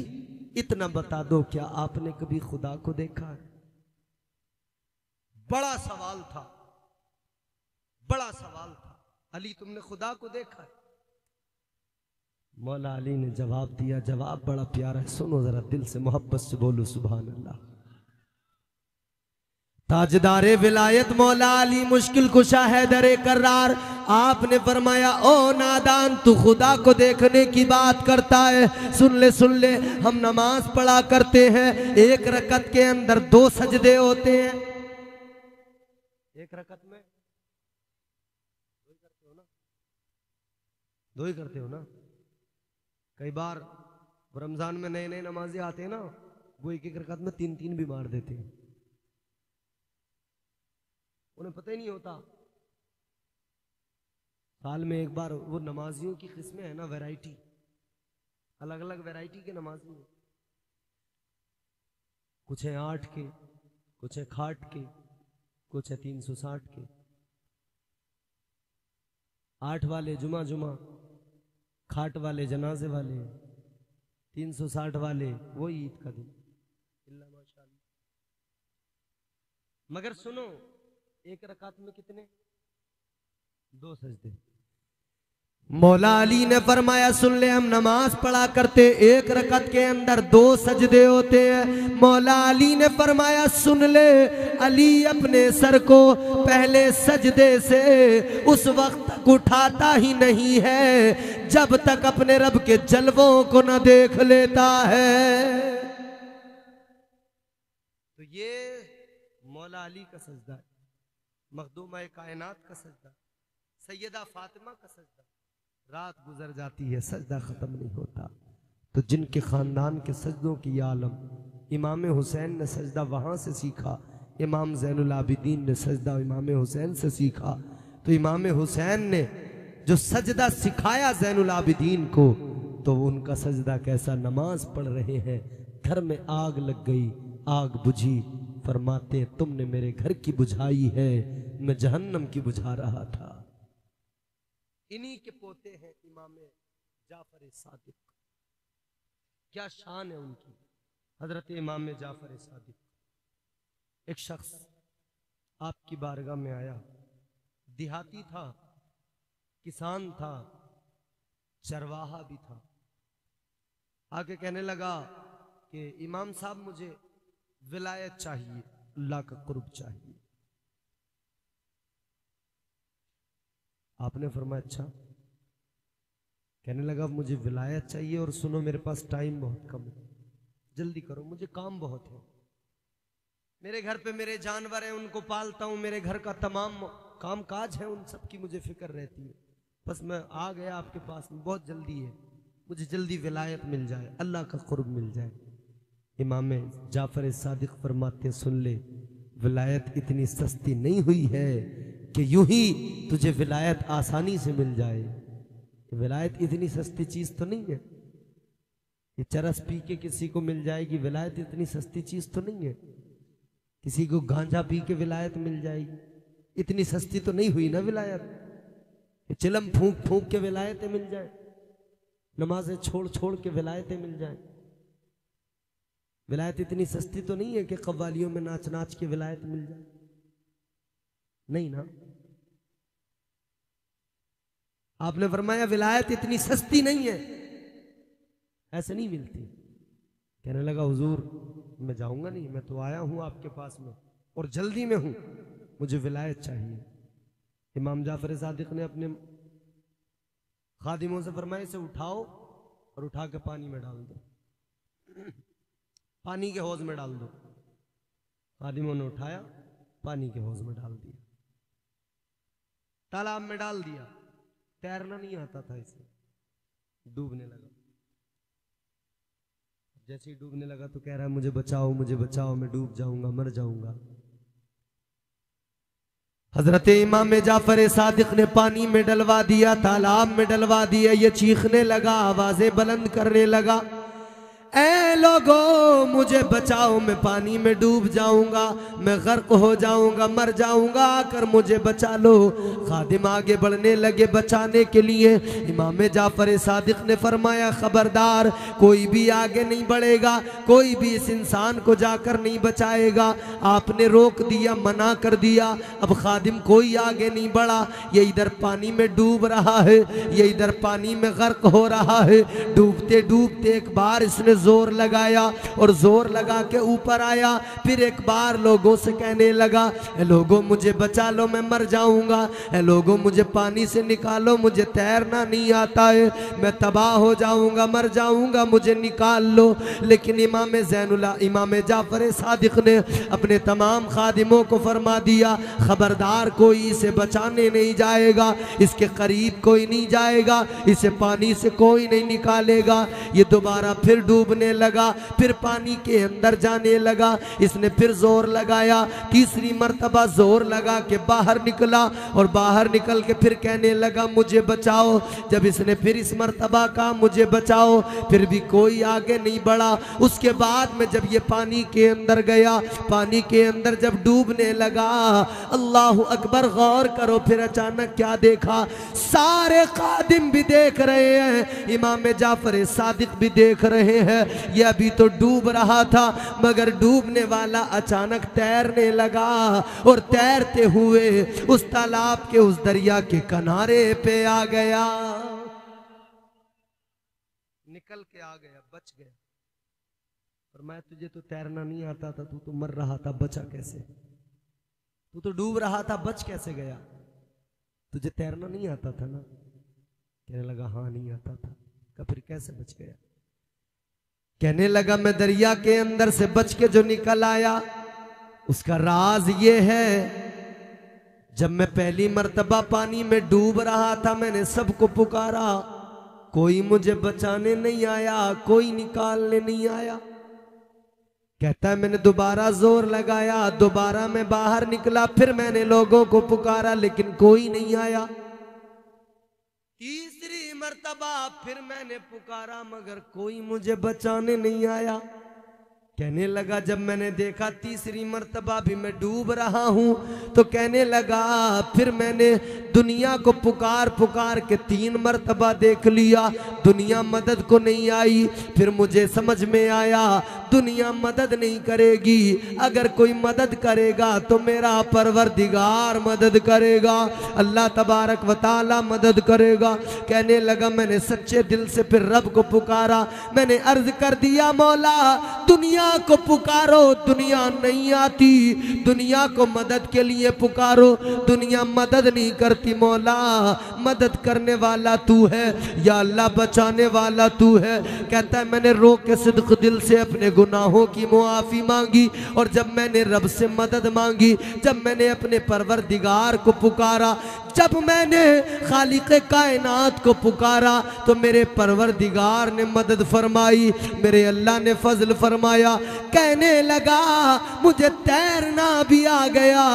इतना बता दो, क्या आपने कभी खुदा को देखा है? बड़ा सवाल था, बड़ा सवाल था, अली तुमने खुदा को देखा है? मौला अली ने जवाब दिया, जवाब बड़ा प्यारा है, सुनो जरा दिल से मोहब्बत से बोलो सुभान अल्लाह। ताजदारे विलायत मौला अली मुश्किल कुशा हैदरे करार, आपने फरमाया ओ नादान तू खुदा को देखने की बात करता है। सुन ले हम नमाज पढ़ा करते हैं, एक रकत के अंदर 2 सजदे होते हैं। एक रकत में 2 ही करते हो ना? कई बार रमजान में नए नए नमाजी आते हैं ना, वो एक रकत में 3 भी मार देते हैं, उन्हें पता ही नहीं होता। साल में एक बार वो नमाजियों की किस्में है ना, वैरायटी, अलग अलग वैरायटी के नमाजी हैं। कुछ है 8 के, कुछ है खाट के, कुछ है 360 के। 8 वाले जुमा जुमा, खाट वाले जनाजे वाले, 360 वाले वो ईद का दिन। माशाअल्लाह। मगर सुनो, एक रकात में कितने? 2 सजदे। मौला अली ने फरमाया सुन ले, हम नमाज पढ़ा करते, एक रकत के अंदर 2 सजदे होते हैं। मौला अली ने फरमाया सुन ले, अली अपने सर को पहले सजदे से उस वक्त तक उठाता ही नहीं है जब तक अपने रब के जलवों को न देख लेता है। तो ये मौला अली का सजदा है, मखदूमा कायनात का सजदा, सैयदा फातिमा का सजदा। रात गुजर जाती है, सजदा खत्म नहीं होता। तो जिनके खानदान के सजदों की आलम, इमाम हुसैन ने सजदा वहां से सीखा, इमाम ज़ैनुल आबिदीन ने सजदा इमाम हुसैन से सीखा। तो इमाम हुसैन ने जो सजदा सिखाया ज़ैनुल आबिदीन को, तो उनका सजदा कैसा? नमाज पढ़ रहे हैं, घर में आग लग गई, आग बुझी, फरमाते तुमने मेरे घर की बुझाई है, मैं जहन्नम की बुझा रहा था। इन्हीं के पोते हैं इमाम जाफर सादिक। क्या शान है उनकी, हजरत इमाम जाफर सादिक। एक शख्स आपकी बारगाह में आया, देहाती था, किसान था, चरवाहा भी था। आके कहने लगा कि इमाम साहब मुझे विलायत चाहिए, अल्लाह का कुर्ब चाहिए। आपने फरमाया अच्छा। कहने लगा मुझे विलायत चाहिए और सुनो मेरे पास टाइम बहुत कम है, जल्दी करो, मुझे काम बहुत है। मेरे घर पे मेरे जानवर हैं, उनको पालता हूँ, मेरे घर का तमाम काम काज है, उन सब की मुझे फिक्र रहती है। बस मैं आ गया आपके पास में, बहुत जल्दी है, मुझे जल्दी विलायत मिल जाए, अल्लाह का कुर्ब मिल जाए। इमाम जाफर सादिक फरमाते सुन ले, विलायत इतनी सस्ती नहीं हुई है कि यूं ही तुझे विलायत आसानी से मिल जाए। विलायत इतनी सस्ती चीज तो नहीं है, ये चरस पी के किसी को मिल जाएगी, विलायत इतनी सस्ती चीज तो नहीं है। किसी को गांजा पी के विलायत मिल जाएगी, इतनी सस्ती तो नहीं हुई ना विलायत। चिलम फूंक फूंक के विलायतें मिल जाए, नमाजें छोड़ छोड़ के विलायतें मिल जाए, विलायत इतनी सस्ती तो नहीं है कि कव्वालियों में नाच नाच के विलायत मिल जाए, नहीं ना। आपने फरमाया विलायत इतनी सस्ती नहीं है, ऐसे नहीं मिलती। कहने लगा हुजूर मैं जाऊंगा नहीं, मैं तो आया हूं आपके पास में और जल्दी में हूं, मुझे विलायत चाहिए। इमाम जाफर सादिक ने अपने खादिमों से फरमाया इसे उठाओ और उठा के पानी में डाल दो, पानी के हौज में डाल दो। खादिमों ने उठाया, पानी के हौज में डाल दिया, तालाब में डाल दिया। तैरना नहीं आता था इसे, डूबने लगा। जैसे ही डूबने लगा तो कह रहा है मुझे बचाओ, मुझे बचाओ, मैं डूब जाऊंगा, मर जाऊंगा। हजरत इमाम जाफर सादिक ने पानी में डलवा दिया, तालाब में डलवा दिया। ये चीखने लगा, आवाजें बुलंद करने लगा, ऐ लोगों मुझे बचाओ, मैं पानी में डूब जाऊंगा, मैं गर्क हो जाऊंगा, मर जाऊंगा, आकर मुझे बचा लो। खादिम आगे बढ़ने लगे बचाने के लिए। इमाम जाफर सादिक ने फरमाया खबरदार, कोई भी आगे नहीं बढ़ेगा, कोई भी इस इंसान को जाकर नहीं बचाएगा। आपने रोक दिया, मना कर दिया। अब खादिम कोई आगे नहीं बढ़ा, ये इधर पानी में डूब रहा है, ये इधर पानी में गर्क हो रहा है। डूबते डूबते एक बार इसने जोर लगाया और जोर लगा के ऊपर आया। फिर एक बार लोगों से कहने लगा, लोगों मुझे बचा लो, मैं मर जाऊंगा, लोगों मुझे पानी से निकालो, मुझे तैरना नहीं आता है, मैं तबाह हो जाऊंगा, मर जाऊंगा, मुझे निकाल लो। लेकिन इमाम जाफर सादिक ने अपने तमाम खादिमों को फरमा दिया, खबरदार कोई इसे बचाने नहीं जाएगा, इसके करीब कोई नहीं जाएगा, इसे पानी से कोई नहीं निकालेगा। ये दोबारा फिर डूबने लगा, फिर पानी के अंदर जाने लगा। इसने फिर जोर लगाया, तीसरी मर्तबा जोर लगा के बाहर निकला और बाहर निकल के फिर कहने लगा मुझे बचाओ। जब इसने फिर इस मर्तबा कहा मुझे बचाओ, फिर भी कोई आगे नहीं बढ़ा। उसके बाद में जब ये पानी के अंदर गया, पानी के अंदर जब डूबने लगा, अल्लाह अकबर, गौर करो फिर अचानक क्या देखा। सारे खादिम भी देख रहे हैं, इमाम जाफर सादिक भी देख रहे हैं। ये अभी तो डूब रहा था, मगर डूबने वाला अचानक तैरने लगा और तैरते हुए उस तालाब के, उस दरिया के किनारे पे आ गया, निकल के आ गया, बच गया। और मैं तुझे तो तैरना नहीं आता था, तू तो मर रहा था, बचा कैसे? तू तो डूब रहा था, बच कैसे गया? तुझे तैरना नहीं आता था ना? कहने लगा हाँ नहीं आता था। का फिर कैसे बच गया? कहने लगा मैं दरिया के अंदर से बच के जो निकल आया, उसका राज ये है, जब मैं पहली मर्तबा पानी में डूब रहा था, मैंने सबको पुकारा, कोई मुझे बचाने नहीं आया, कोई निकालने नहीं आया। कहता है मैंने दोबारा जोर लगाया, दोबारा मैं बाहर निकला, फिर मैंने लोगों को पुकारा, लेकिन कोई नहीं आया। तीसरी मर्तबा फिर मैंने पुकारा, मगर कोई मुझे बचाने नहीं आया। कहने लगा जब मैंने देखा तीसरी मर्तबा भी मैं डूब रहा हूं, तो कहने लगा फिर मैंने दुनिया को पुकार पुकार के 3 मर्तबा देख लिया, दुनिया मदद को नहीं आई। फिर मुझे समझ में आया दुनिया मदद नहीं करेगी, अगर कोई मदद करेगा तो मेरा परवरदिगार मदद करेगा, अल्लाह तबारक व तआला मदद करेगा। कहने लगा मैंने सच्चे दिल से फिर रब को पुकारा, मैंने अर्ज कर दिया मौला दुनिया को पुकारो, दुनिया नहीं आती, दुनिया को मदद के लिए पुकारो, दुनिया मदद नहीं करती, मौला मदद करने वाला तू है, या अल्लाह बचाने वाला तू है। कहता है मैंने रो के सिद्क दिल से अपने गुनाहों की मुआफी मांगी, और जब मैंने रब से मदद मांगी, जब मैंने अपने परवरदिगार को पुकारा, जब मैंने खालिक़े कायनात को पुकारा, तो मेरे परवरदिगार ने मदद फरमाई, मेरे अल्लाह ने फजल फरमाया। कहने लगा मुझे तैरना भी आ गया,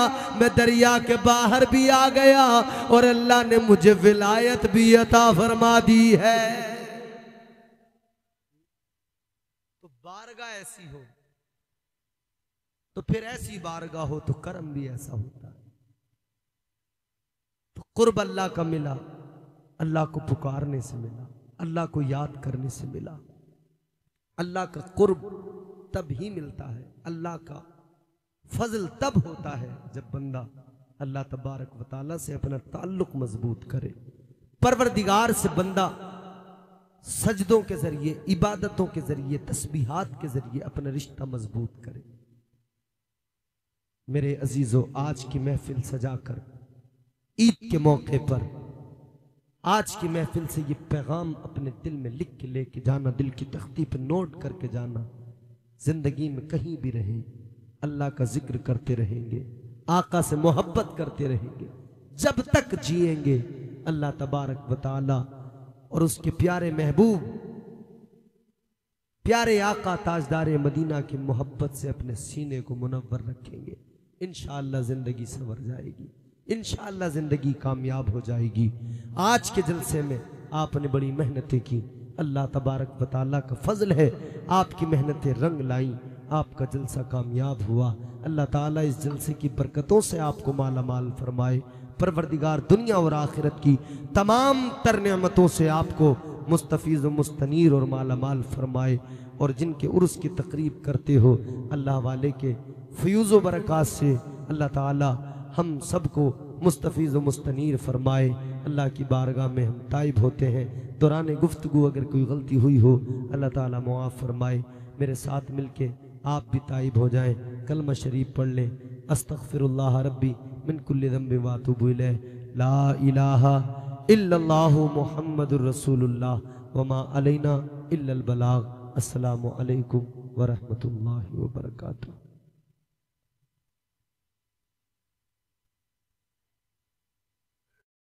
मैं दरिया के बाहर भी आ गया, और अल्लाह ने मुझे विलायत भी अता फरमा दी है। तो बारगाह ऐसी हो तो फिर ऐसी बारगाह हो तो कर्म भी ऐसा होता है। तो कुर्ब अल्लाह का मिला, अल्लाह को पुकारने से मिला, अल्लाह को याद करने से मिला। अल्लाह का कुर्ब तब ही मिलता है। अल्लाह का फजल तब होता है जब बंदा अल्लाह तबारक व तआला से अपना ताल्लुक मजबूत करे। परवरदिगार से बंदा सजदों के जरिए, इबादतों के जरिए, तस्बीहात के जरिए अपना रिश्ता मजबूत करे। मेरे अजीजों, आज की महफिल सजाकर ईद के मौके पर आज की महफिल से ये पैगाम अपने दिल में लिख के लेके जाना, दिल की तख्ती पर नोट करके जाना। जिंदगी में कहीं भी रहें अल्लाह का जिक्र करते रहेंगे, आका से मोहब्बत करते रहेंगे। जब तक जिएंगे अल्लाह तबारक व तआला और उसके प्यारे महबूब, प्यारे आका ताजदार मदीना की मोहब्बत से अपने सीने को मुनव्वर रखेंगे। इंशाअल्लाह जिंदगी संवर जाएगी, इंशाअल्लाह जिंदगी कामयाब हो जाएगी। आज के जलसे में आपने बड़ी मेहनतें की, अल्लाह तबारक व तआला का फजल है, आपकी मेहनतें रंग लाई, आपका जलसा कामयाब हुआ। अल्लाह ताला इस जलसे की बरकतों से आपको माला माल फरमाए। परवरदिगार दुनिया और आखिरत की तमाम तर नेमतों से आपको मुस्तफीज़ मुस्तनीर और माला माल फरमाए। और जिनके उर्स की तकरीब करते हो अल्लाह वाले के फ़यूज़ व बरक़ात से अल्लाह ताला हम सबको मुस्तफीज़ मुस्तनीर फरमाए। अल्लाह की बारगाह में हम ताइब होते हैं। दौरान गुफ्तगू अगर कोई गलती हुई हो अल्लाह ताला मुआफ़ फरमाए। मेरे साथ मिलके आप भी ताइब हो जाएं, कलमा शरीफ पढ़ लें। अस्तग़फिरुल्लाह रब्बी मिन कुल्लि ज़ंबि व अतूबु इलैह, ला इलाहा इल्लल्लाहु मुहम्मदुर रसूलुल्लाह व मा अलैना इल्लल बलाग। अस्सलामु अलैकुम व रहमतुल्लाहि व बरकातुहू।